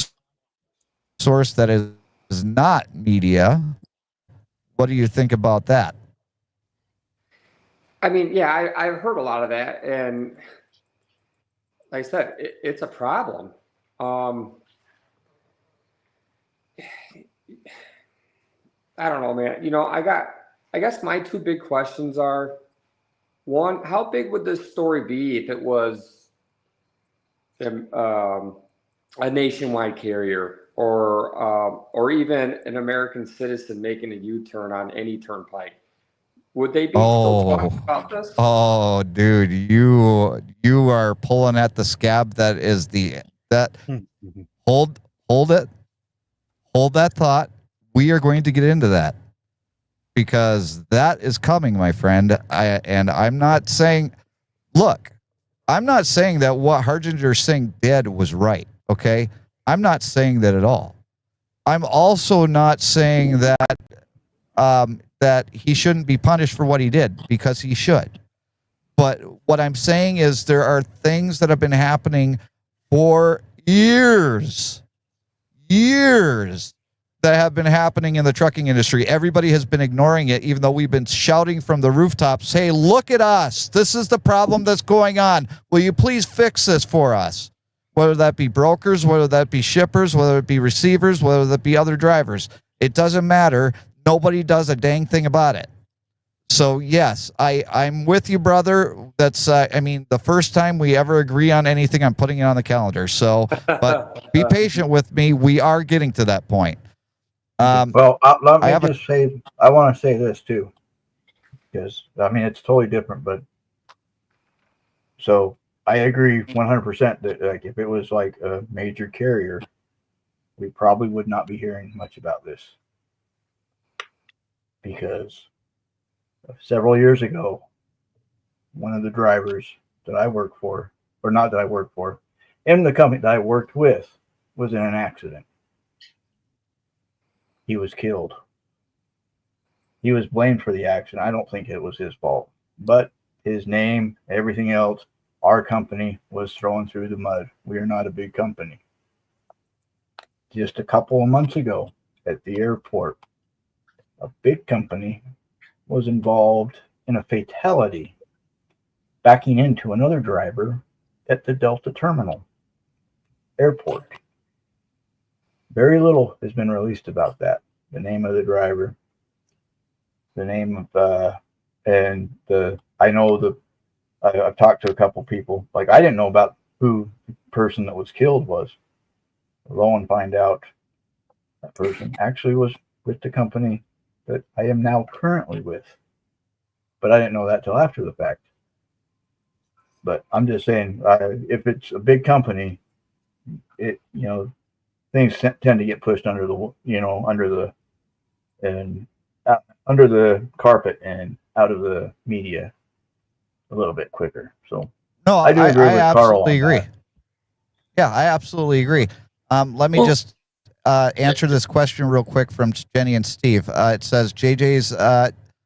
source that is not media, what do you think about that? I mean, yeah, I've heard a lot of that, and like I said, it's a problem. I don't know, man. I guess my 2 big questions are, one, how big would this story be if it was a nationwide carrier or even an American citizen making a U-turn on any turnpike? Would they be still talking about this? Oh, dude, you are pulling at the scab that is hold it. Hold that thought. We are going to get into that because that is coming, my friend. I'm not saying, look, I'm not saying that what Harjinder Singh did was right. Okay. I'm not saying that at all. I'm also not saying that, that he shouldn't be punished for what he did, because he should. But what I'm saying is there are things that have been happening for years that have been happening in the trucking industry. Everybody has been ignoring it, even though we've been shouting from the rooftops, hey, look at us. This is the problem that's going on. Will you please fix this for us? Whether that be brokers, whether that be shippers, whether it be receivers, whether that be other drivers. It doesn't matter. Nobody does a dang thing about it. So yes, I'm with you, brother. That's the first time we ever agree on anything, I'm putting it on the calendar. So, but be patient with me. We are getting to that point. Well, let me just say, I want to say this too, because it's totally different. But so I agree 100% that like if it was like a major carrier, we probably would not be hearing much about this, because several years ago, one of the drivers that I work for, or not that I work for, in the company that I worked with was in an accident. He was killed. He was blamed for the accident. I don't think it was his fault, but his name, everything else, our company was thrown through the mud. We are not a big company. Just a couple of months ago at the airport, a big company was involved in a fatality, backing into another driver at the Delta terminal airport. Very little has been released about that. The name of the driver, the name of, I've talked to a couple people. Like, I didn't know about who the person that was killed was. Lo and find out that person actually was with the company that I am now currently with. But I didn't know that till after the fact. But I'm just saying, if it's a big company, things tend to get pushed under the carpet and out of the media a little bit quicker. So No, I do agree with Carl absolutely on agree. that. Yeah, I absolutely agree. Let me just answer this question real quick from Jenny and Steve. It says, JJ's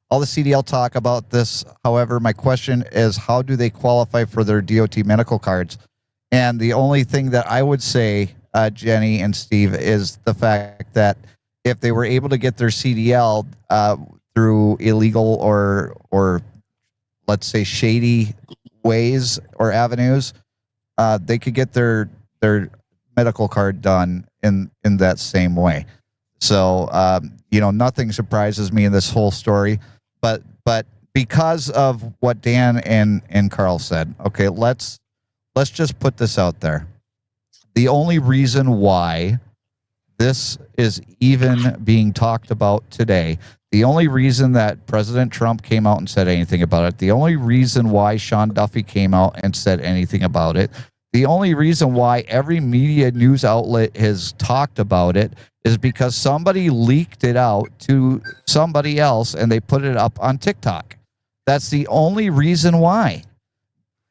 all the CDL talk about this. However, my question is, how do they qualify for their DOT medical cards? And the only thing that I would say, Jenny and Steve, is the fact that if they were able to get their CDL through illegal or let's say shady ways or avenues, they could get their medical card done in that same way. So nothing surprises me in this whole story, but because of what Dan and Carl said, okay, let's just put this out there. The only reason why this is even being talked about today, the only reason that President Trump came out and said anything about it, the only reason why Sean Duffy came out and said anything about it, the only reason why every media news outlet has talked about it is because somebody leaked it out to somebody else and they put it up on TikTok. That's the only reason why.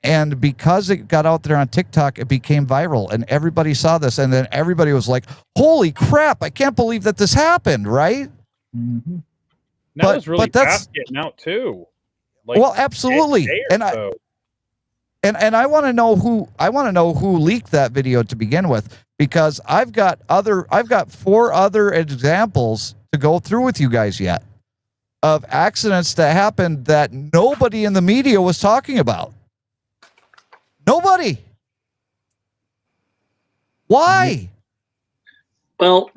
And because it got out there on TikTok, it became viral and everybody saw this. And then everybody was like, holy crap, I can't believe that this happened, right? Mm-hmm. That was really fast getting out too. Well, absolutely. And I want to know who leaked that video to begin with, because I've got 4 other examples to go through with you guys yet of accidents that happened that nobody in the media was talking about. Nobody. Why? Well,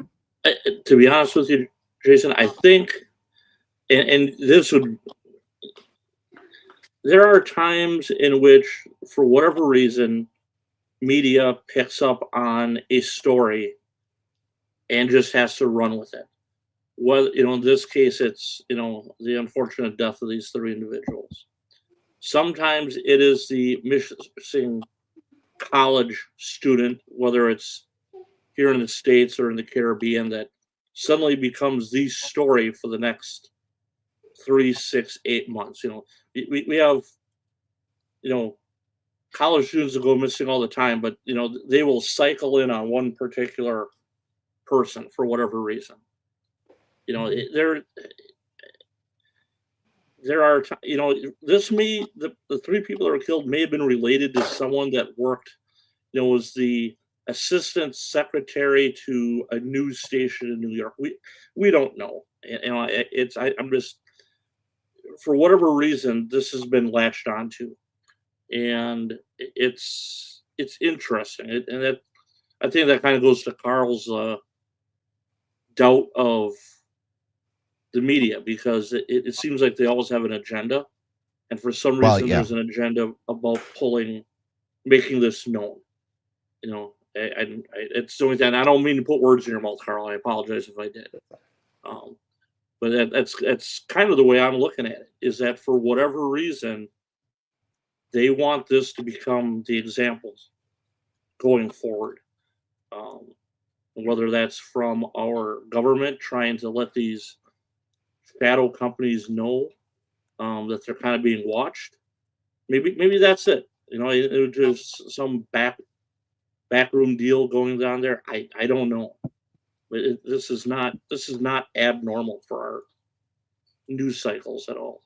to be honest with you, Jason, I think, and this would, there are times in which, for whatever reason, media picks up on a story and just has to run with it. Well, in this case, it's, the unfortunate death of these 3 individuals. Sometimes it is the missing college student, whether it's here in the States or in the Caribbean, that suddenly becomes the story for the next 3, 6, 8 months. We have, college students that go missing all the time, but they will cycle in on one particular person for whatever reason. There are, the 3 people that were killed may have been related to someone that worked, was the assistant secretary to a news station in New York. We don't know. I'm just, for whatever reason, this has been latched onto, and it's interesting. I think that kind of goes to Carl's doubt of the media, because it seems like they always have an agenda, and for some reason there's an agenda about making this known. It's doing that. I don't mean to put words in your mouth, Carl. I apologize if I did. But that's kind of the way I'm looking at it, is that for whatever reason, they want this to become the examples going forward. Whether that's from our government trying to let these shadow companies know that they're kind of being watched. Maybe that's it. It was just some backroom deal going on there. I don't know. But this is not abnormal for our news cycles at all.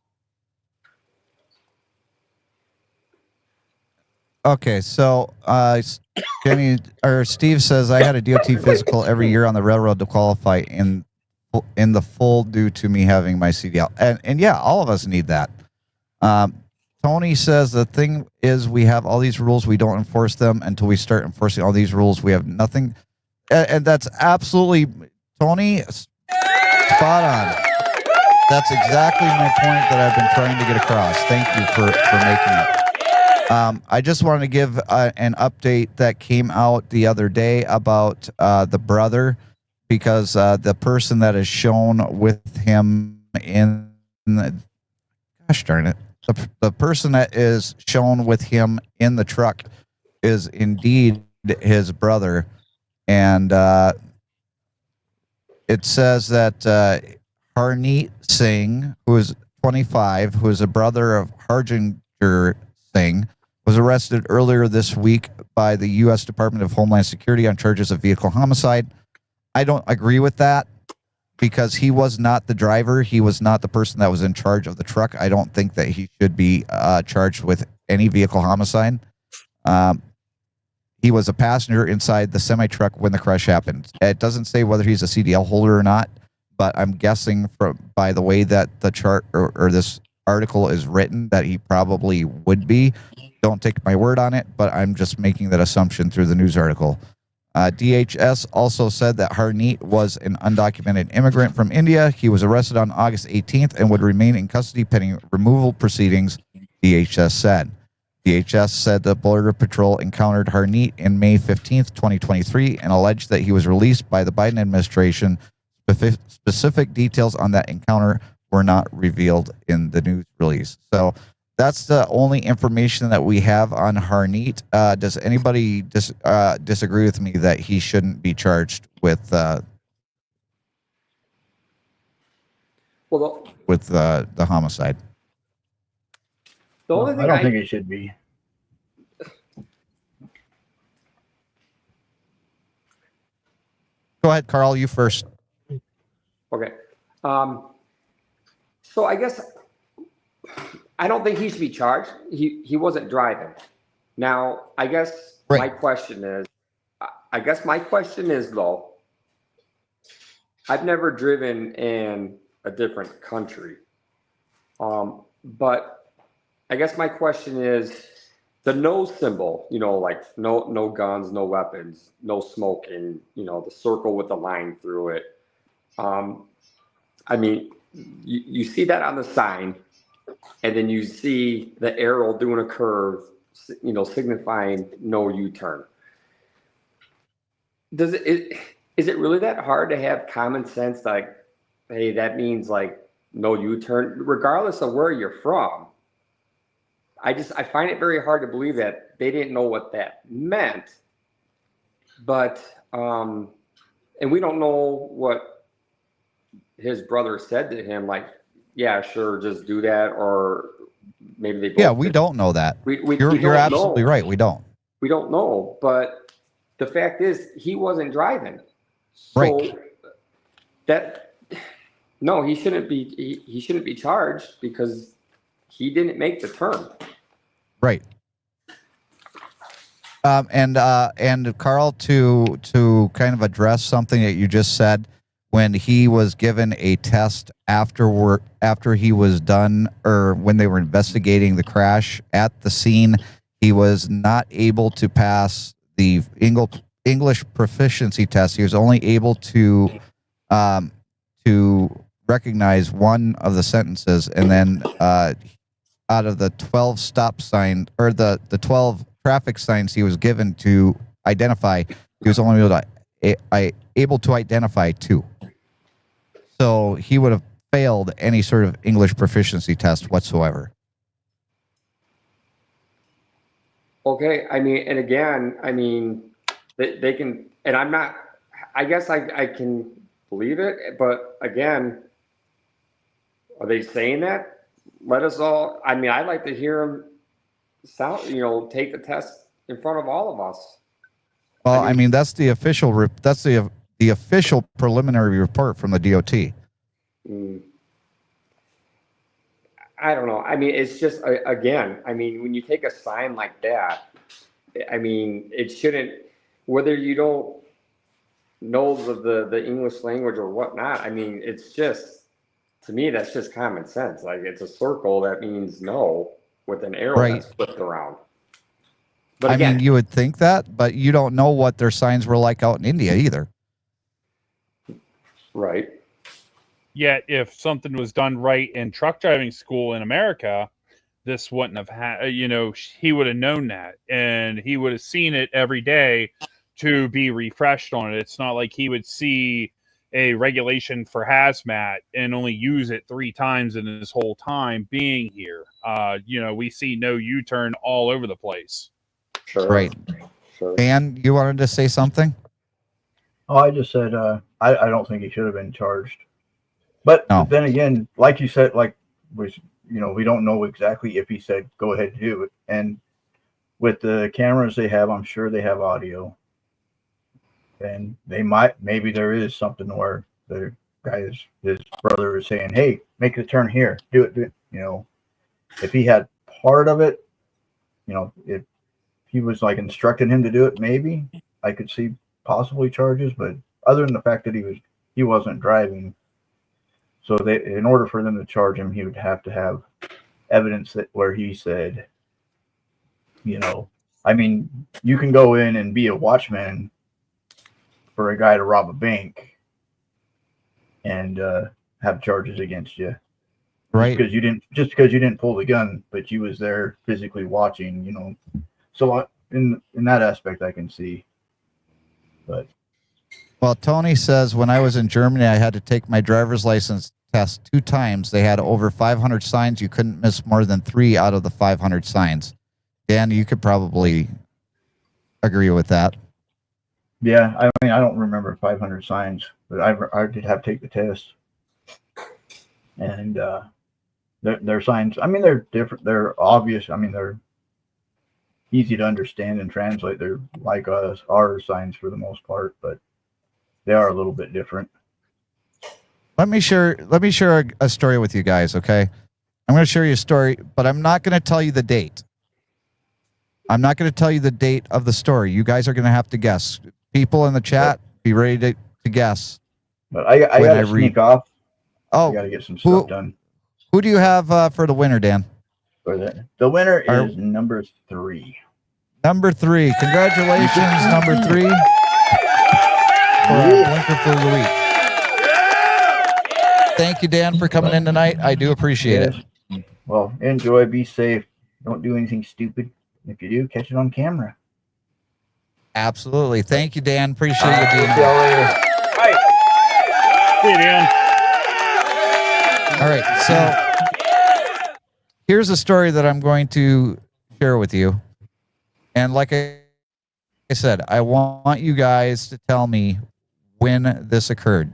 Okay, so Jenny or Steve says I had a DOT physical every year on the railroad to qualify in the full due to me having my CDL, and yeah, all of us need that. Tony says the thing is we have all these rules, we don't enforce them until we start enforcing all these rules. We have nothing, and that's absolutely, Tony, spot on. That's exactly my point that I've been trying to get across. Thank you for making it. I just wanted to give an update that came out the other day about the brother, because the person that is shown with him in the, gosh darn it, the person that is shown with him in the truck is indeed his brother. And it says that Harneet Singh, who is 25, who is a brother of Harjinder Singh, was arrested earlier this week by the U.S. Department of Homeland Security on charges of vehicle homicide. I don't agree with that, because he was not the driver. He was not the person that was in charge of the truck. I don't think that he should be charged with any vehicle homicide. He was a passenger inside the semi-truck when the crash happened. It doesn't say whether he's a CDL holder or not, but I'm guessing by the way that the chart or this article is written that he probably would be. Don't take my word on it, but I'm just making that assumption through the news article. DHS also said that Harneet was an undocumented immigrant from India. He was arrested on August 18th and would remain in custody pending removal proceedings, DHS said. DHS said the Border Patrol encountered Harneet in May 15th, 2023, and alleged that he was released by the Biden administration. Specific details on that encounter were not revealed in the news release. So that's the only information that we have on Harneet. Does anybody disagree with me that he shouldn't be charged with the homicide? The only thing I don't think he should be. Go ahead, Carl. You first. Okay. So I guess I don't think he should be charged. He wasn't driving. Now, I guess my question is, though, I've never driven in a different country. But I guess my question is the no symbol, like no guns, no weapons, no smoking, the circle with the line through it. I mean, you see that on the sign, and then you see the arrow doing a curve, signifying no U-turn. Is it really that hard to have common sense? Like, hey, that means like no U-turn, regardless of where you're from. I find it very hard to believe that they didn't know what that meant. But, and we don't know what his brother said to him, like, yeah, sure, just do that, or maybe they both. Yeah, we don't know that. You're absolutely right. We don't. We don't know, but the fact is, he wasn't driving. So right. He shouldn't be. He shouldn't be charged because he didn't make the turn. Right. And Carl, to kind of address something that you just said, when he was given a test after he was done, or when they were investigating the crash at the scene, he was not able to pass the English proficiency test. He was only able to recognize one of the sentences, and then out of the 12 stop signs, or the 12 traffic signs he was given to identify, he was only able to identify 2. So he would have failed any sort of English proficiency test whatsoever. Okay, I mean, and again, I mean, they can, and I'm not, I guess I can believe it, but again, are they saying that? Let us all, I mean, I'd like to hear him sound, take the test in front of all of us. Well, I mean, that's the official. That's the official preliminary report from the DOT. I don't know. I mean, it's just, again, I mean, when you take a sign like that, I mean, it shouldn't, whether you don't know the English language or whatnot, I mean, it's just, to me, that's just common sense. Like, it's a circle that means no with an arrow Right. that's flipped around. But I again, mean, you would think that, but you don't know what their signs were like out in India either. right. Yet, if something was done right in truck driving school in America, this wouldn't have had, he would have known that and he would have seen it every day to be refreshed on it. It's not like he would see a regulation for hazmat and only use it 3 times in his whole time being here. We see no U-turn all over the place. Sure. Right. Sure. Dan, you wanted to say something? Oh, I just said I don't think he should have been charged. But then again, like you said, we don't know exactly if he said go ahead and do it. And with the cameras they have, I'm sure they have audio. And maybe there is something where the guy his brother is saying, "Hey, make the turn here, do it." If he had part of it, if he was like instructing him to do it, maybe I could see possibly charges. But other than the fact that he wasn't driving. So in order for them to charge him, he would have to have evidence where he said, I mean, you can go in and be a watchman for a guy to rob a bank and have charges against you. Right. Just because you didn't pull the gun, but you was there physically watching, So in that aspect, I can see. But. Well, Tony says, when I was in Germany, I had to take my driver's license test 2 times. They had over 500 signs. You couldn't miss more than 3 out of the 500 signs. Dan, you could probably agree with that. Yeah, I mean, I don't remember 500 signs, but I did have to take the test. And their signs, I mean, they're different. They're obvious. I mean, they're easy to understand and translate. They're like our signs for the most part, but they are a little bit different. Let me share a story with you guys, okay? I'm going to share you a story, but I'm not going to tell you the date. I'm not going to tell you the date of the story. You guys are going to have to guess. People in the chat, be ready to guess. But I got to sneak off. Oh, I got to get some stuff done. Who do you have for the winner, Dan? For the winner is number 3. Number 3. Congratulations, number 3. For our blinker for the week. Thank you, Dan, for coming in tonight. I do appreciate it. Well, enjoy. Be safe. Don't do anything stupid. If you do, catch it on camera. Absolutely. Thank you, Dan. Appreciate you being here. See y'all later. See you, Dan. All right. So here's a story that I'm going to share with you. And like I said, I want you guys to tell me when this occurred.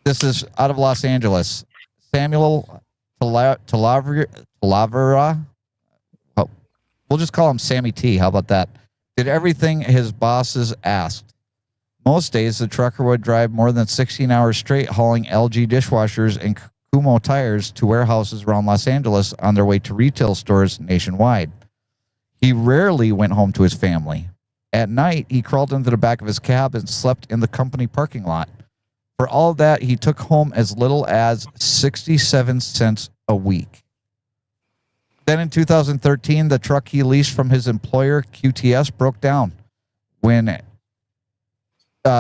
This is out of Los Angeles. Samuel Talavera. Oh, we'll just call him Sammy T. How about that? Did everything his bosses asked. Most days, the trucker would drive more than 16 hours straight hauling LG dishwashers and Kumho tires to warehouses around Los Angeles on their way to retail stores nationwide. He rarely went home to his family. At night, he crawled into the back of his cab and slept in the company parking lot. For all of that, he took home as little as 67 cents a week. Then in 2013, the truck he leased from his employer, QTS, broke down. When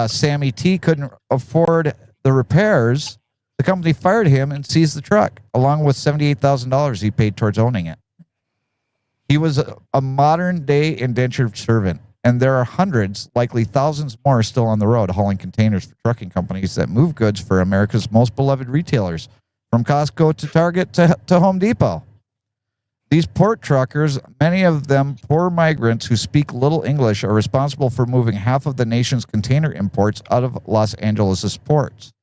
Sammy T couldn't afford the repairs, the company fired him and seized the truck, along with $78,000 he paid towards owning it. He was a modern-day indentured servant, and there are hundreds, likely thousands more still on the road hauling containers for trucking companies that move goods for America's most beloved retailers, from Costco to Target to Home Depot. These port truckers, many of them poor migrants who speak little English, are responsible for moving half of the nation's container imports out of Los Angeles' ports.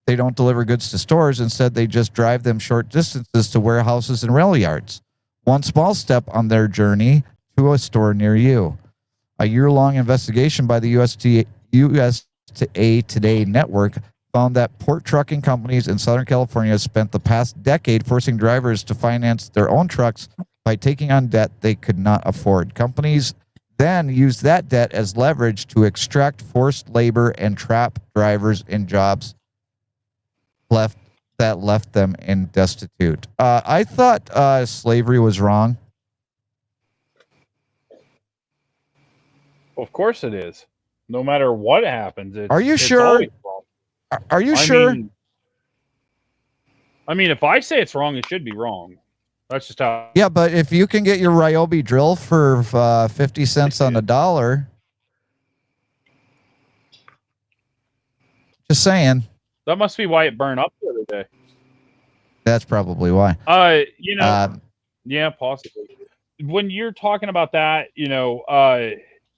They don't deliver goods to stores. Instead, they just drive them short distances to warehouses and rail yards. One small step on their journey to a store near you. A year-long investigation by the USA Today network found that port trucking companies in Southern California spent the past decade forcing drivers to finance their own trucks by taking on debt they could not afford. Companies then used that debt as leverage to extract forced labor and trap drivers in jobs that left them in destitute. I thought slavery was wrong. Of course it is. No matter what happens, Are you it's sure? always wrong. Are you sure? I mean, if I say it's wrong, it should be wrong. That's just how. Yeah, but if you can get your Ryobi drill for 50 cents on the dollar, just saying. That must be why it burned up the other day. That's probably why. Yeah, possibly. When you're talking about that,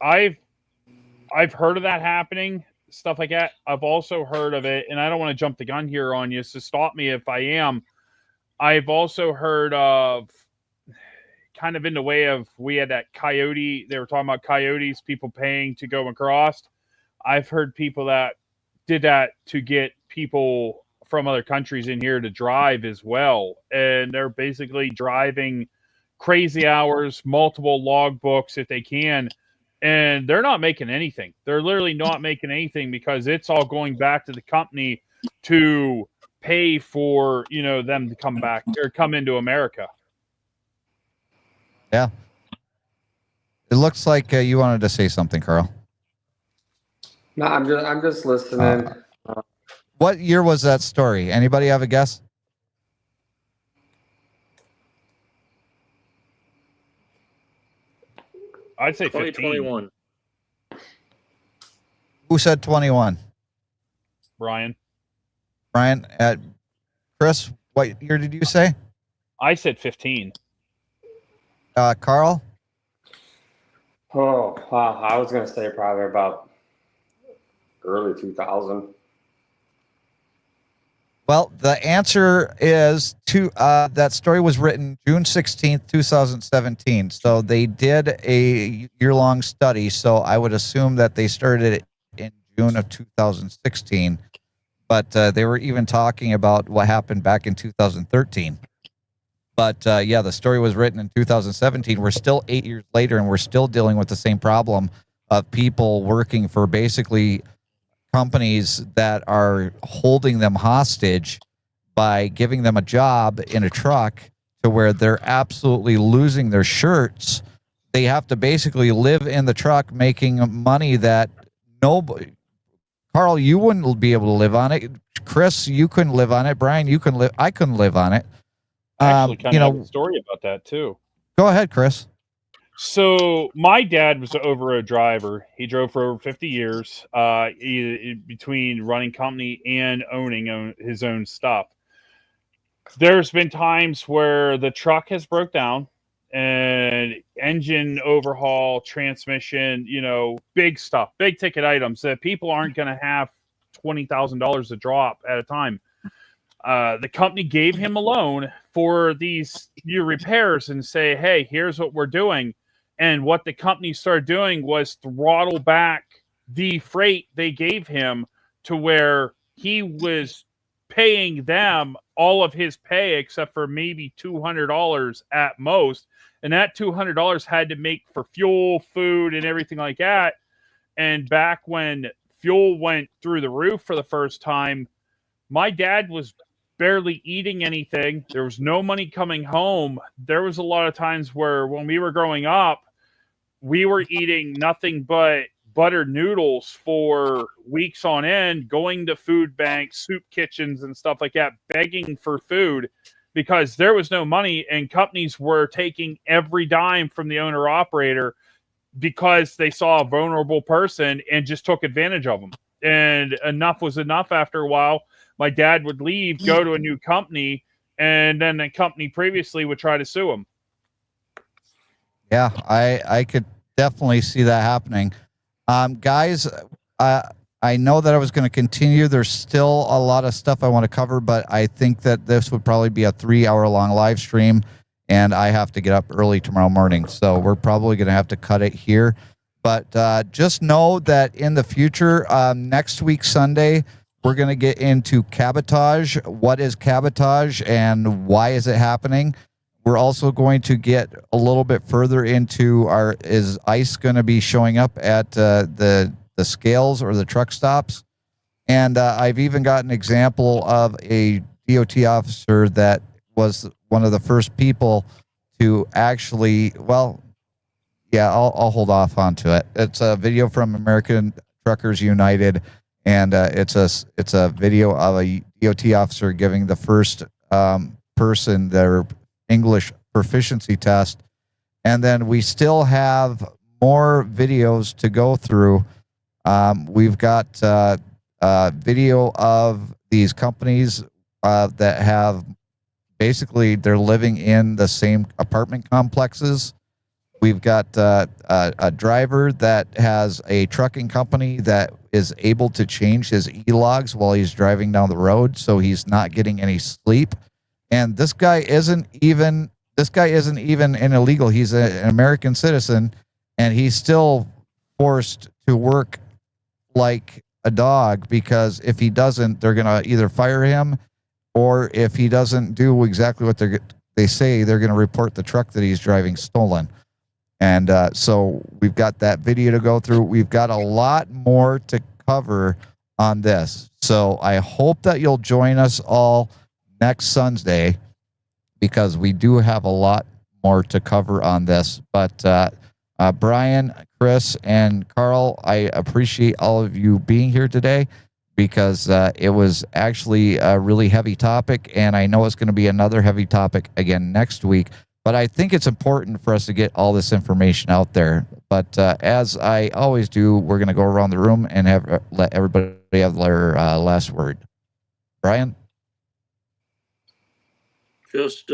I've heard of that happening, stuff like that. I've also heard of it, and I don't want to jump the gun here on you, so stop me if I am. I've also heard of, kind of in the way of, we had that coyote, they were talking about coyotes, people paying to go across. I've heard people that did that to get people from other countries in here to drive as well. And they're basically driving crazy hours, multiple logbooks if they can. And they're not making anything. They're literally not making anything because it's all going back to the company to pay for, them to come back or come into America. Yeah. It looks like you wanted to say something, Carl. No, I'm just listening. What year was that story? Anybody have a guess? I'd say 15. 2021. Who said 21? Brian. Chris, what year did you say? I said 15. Carl? Oh, wow. I was going to say probably about early 2000. Well, the answer is that story was written June 16th, 2017. So they did a year-long study. So I would assume that they started it in June of 2016. But they were even talking about what happened back in 2013. But yeah, the story was written in 2017. We're still 8 years later, and we're still dealing with the same problem of people working for basically companies that are holding them hostage by giving them a job in a truck to where they're absolutely losing their shirts. They have to basically live in the truck making money that nobody. Carl, you wouldn't be able to live on it. Chris, you couldn't live on it. Brian, you couldn't live. I couldn't live on it. Actually, kind of have a story about that too. Go ahead, Chris. So my dad was an over-road driver. He drove for over 50 years, between running company and owning his own stuff. There's been times where the truck has broke down and engine overhaul, transmission, big stuff, big ticket items that people aren't going to have $20,000 to drop at a time. The company gave him a loan for these new repairs and say, hey, here's what we're doing. And what the company started doing was throttle back the freight they gave him to where he was paying them all of his pay except for maybe $200 at most. And that $200 had to make for fuel, food, and everything like that. And back when fuel went through the roof for the first time, my dad was barely eating anything. There was no money coming home. There was a lot of times where when we were growing up, we were eating nothing but buttered noodles for weeks on end, going to food banks, soup kitchens, and stuff like that, begging for food because there was no money and companies were taking every dime from the owner operator because they saw a vulnerable person and just took advantage of them. And enough was enough after a while. My dad would leave, go to a new company, and then the company previously would try to sue him. Yeah, I could definitely see that happening. Guys, I know that I was going to continue. There's still a lot of stuff I want to cover, but I think that this would probably be a 3-hour-long live stream, and I have to get up early tomorrow morning. So we're probably going to have to cut it here. But just know that in the future, next week, Sunday, we're going to get into cabotage. What is cabotage and why is it happening? We're also going to get a little bit further into is ICE going to be showing up at the scales or the truck stops? And I've even got an example of a DOT officer that was one of the first people to actually, well, yeah, I'll hold off onto it. It's a video from American Truckers United, and it's a video of a DOT officer giving the first person their English proficiency test, and then we still have more videos to go through. We've got video of these companies that have basically they're living in the same apartment complexes. We've got a driver that has a trucking company that is able to change his e-logs while he's driving down the road, so he's not getting any sleep. And this guy isn't even an illegal. He's an American citizen, and he's still forced to work like a dog, because if he doesn't, they're going to either fire him, or if he doesn't do exactly what they say, they're going to report the truck that he's driving stolen. And so we've got that video to go through. We've got a lot more to cover on this. So I hope that you'll join us all next Sunday, because we do have a lot more to cover on this. But Brian, Chris, and Carl, I appreciate all of you being here today, because it was actually a really heavy topic, and I know it's going to be another heavy topic again next week. But I think it's important for us to get all this information out there. But as I always do, we're going to go around the room and let everybody have their last word. Brian? Just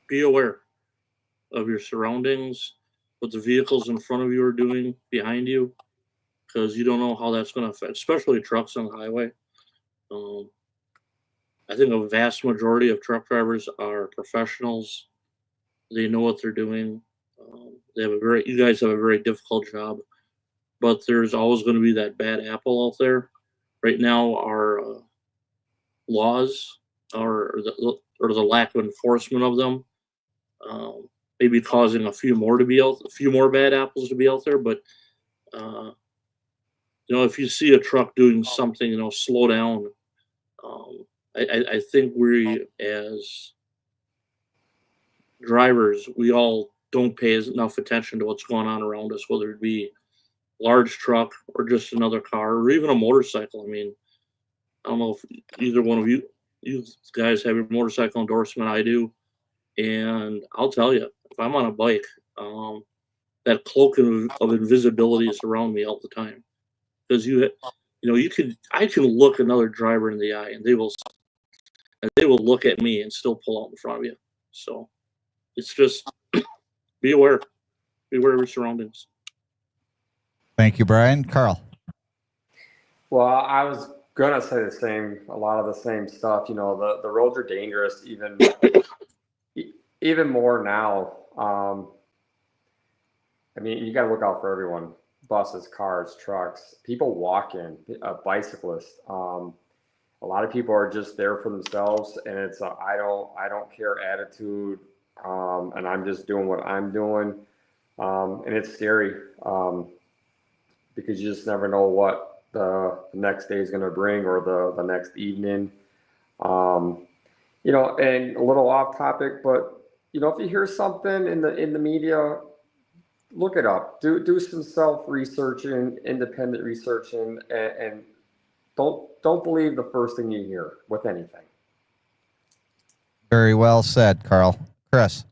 be aware of your surroundings, what the vehicles in front of you are doing, behind you, because you don't know how that's going to affect, especially trucks on the highway. I think a vast majority of truck drivers are professionals. They know what they're doing. You guys have a very difficult job, but there's always going to be that bad apple out there. Right now, our laws or the lack of enforcement of them maybe causing a few more bad apples to be out there. But if you see a truck doing something, slow down. I think we as drivers, we all don't pay enough attention to what's going on around us, whether it be large truck or just another car or even a motorcycle. I mean, I don't know if either one of you guys have your motorcycle endorsement. I do. And I'll tell you, if I'm on a bike, that cloak of invisibility is around me all the time. Because I can look another driver in the eye, and they will look at me and still pull out in front of you. So it's just be aware of your surroundings. Thank you, Brian. Carl? Well, I was gonna say a lot of the same stuff. The roads are dangerous, even more now. I mean, you got to look out for everyone: buses, cars, trucks, people walking, bicyclists. A lot of people are just there for themselves, and it's a I don't care attitude, and I'm just doing what I'm doing, and it's scary because you just never know what the next day is going to bring, or the next evening. And a little off topic, but if you hear something in the media, look it up. Do some self-researching, independent researching, and don't believe the first thing you hear with anything. Very well said, Carl. Chris?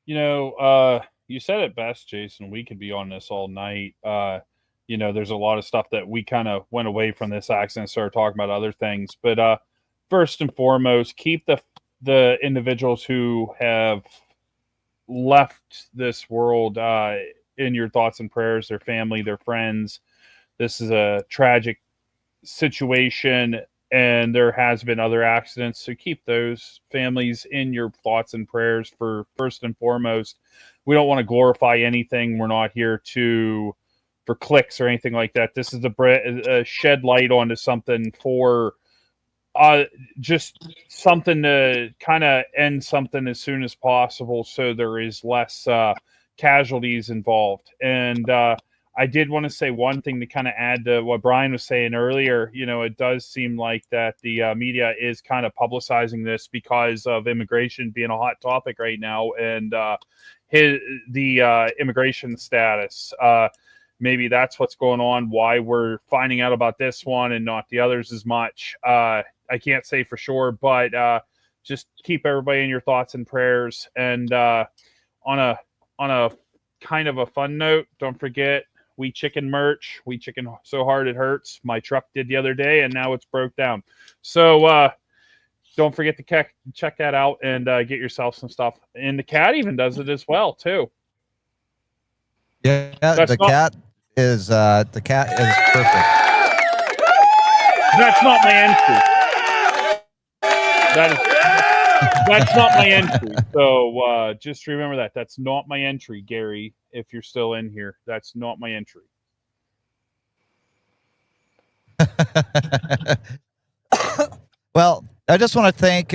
You said it best, Jason. We could be on this all night. There's a lot of stuff that we kind of went away from this accident and started talking about other things. But first and foremost, keep the individuals who have left this world in your thoughts and prayers, their family, their friends. This is a tragic situation. and there has been other accidents. So keep those families in your thoughts and prayers for first and foremost. We don't want to glorify anything. We're not here for clicks or anything like that. This is a shed light onto something for just something to kind of end something as soon as possible, so there is less casualties involved. And I did want to say one thing to kind of add to what Brian was saying earlier. You know, it does seem like that the media is kind of publicizing this because of immigration being a hot topic right now, and the immigration status. Maybe that's what's going on, why we're finding out about this one and not the others as much. I can't say for sure, but just keep everybody in your thoughts and prayers. And on a kind of a fun note, don't forget, We Chicken merch. We Chicken So Hard It Hurts. My truck did the other day, and now it's broke down. So don't forget to check that out and get yourself some stuff. And the cat even does it as well, too. Yeah, the cat is perfect. That's not my entry. That's not my entry. So just remember that. That's not my entry, Gary, if you're still in here. That's not my entry. Well, I just want to thank,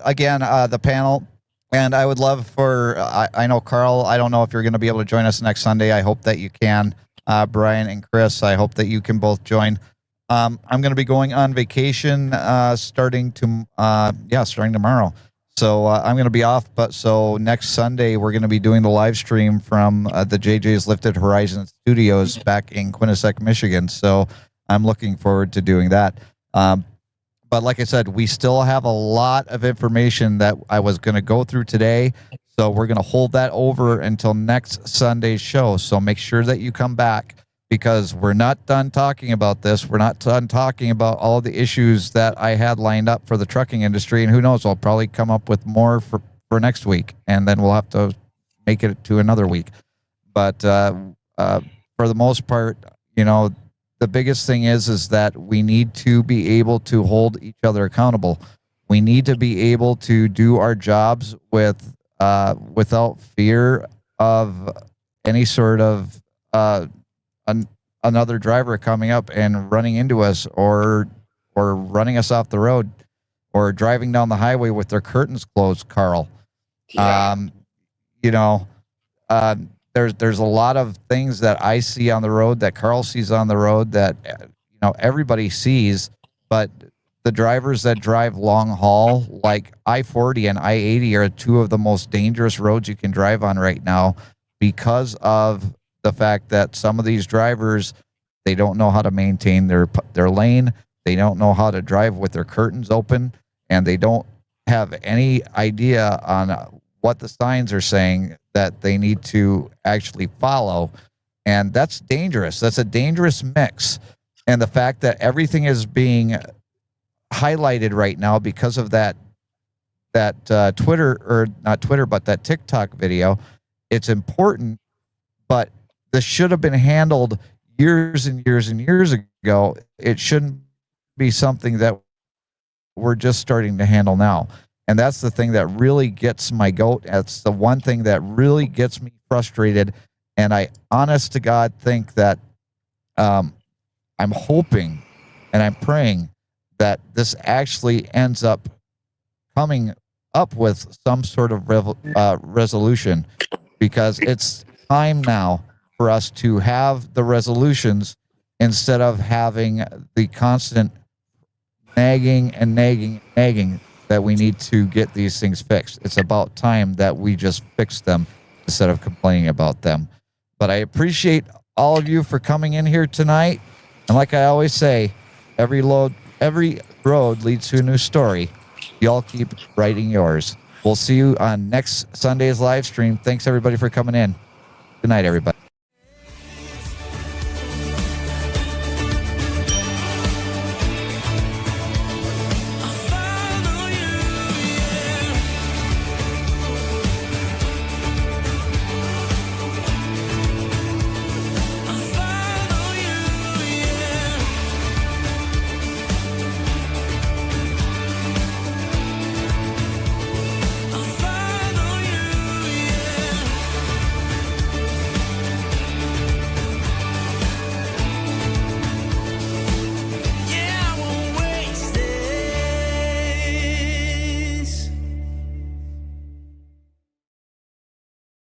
again, the panel. And I would love for, I know, Carl, I don't know if you're going to be able to join us next Sunday. I hope that you can. Brian and Chris, I hope that you can both join. I'm going to be going on vacation starting tomorrow. So I'm going to be off. But so next Sunday, we're going to be doing the live stream from the JJ's Lifted Horizon Studios back in Quinnipiac, Michigan. So I'm looking forward to doing that. But like I said, we still have a lot of information that I was going to go through today. So we're going to hold that over until next Sunday's show. So make sure that you come back, because we're not done talking about this. We're not done talking about all the issues that I had lined up for the trucking industry. And who knows, I'll probably come up with more for next week. And then we'll have to make it to another week. But for the most part, you know, the biggest thing is that we need to be able to hold each other accountable. We need to be able to do our jobs without fear of any sort of another driver coming up and running into us, or running us off the road, or driving down the highway with their curtains closed, Carl. Yeah. You know, there's a lot of things that I see on the road, that Carl sees on the road, that, you know, everybody sees, but the drivers that drive long haul, like I-40 and I-80, are two of the most dangerous roads you can drive on right now, because of the fact that some of these drivers, they don't know how to maintain their lane. They don't know how to drive with their curtains open, and they don't have any idea on what the signs are saying that they need to actually follow. And that's dangerous. That's a dangerous mix. And the fact that everything is being highlighted right now because of that Twitter, or not Twitter, but that TikTok video, it's important, but this should have been handled years and years and years ago. It shouldn't be something that we're just starting to handle now. And that's the thing that really gets my goat. That's the one thing that really gets me frustrated. And I, honest to God, think that I'm hoping and I'm praying that this actually ends up coming up with some sort of resolution, because it's time now for us to have the resolutions instead of having the constant nagging that we need to get these things fixed. It's about time that we just fix them instead of complaining about them. But I appreciate all of you for coming in here tonight. And like I always say, every road leads to a new story. Y'all keep writing yours. We'll see you on next Sunday's live stream. Thanks everybody for coming in. Good night, everybody.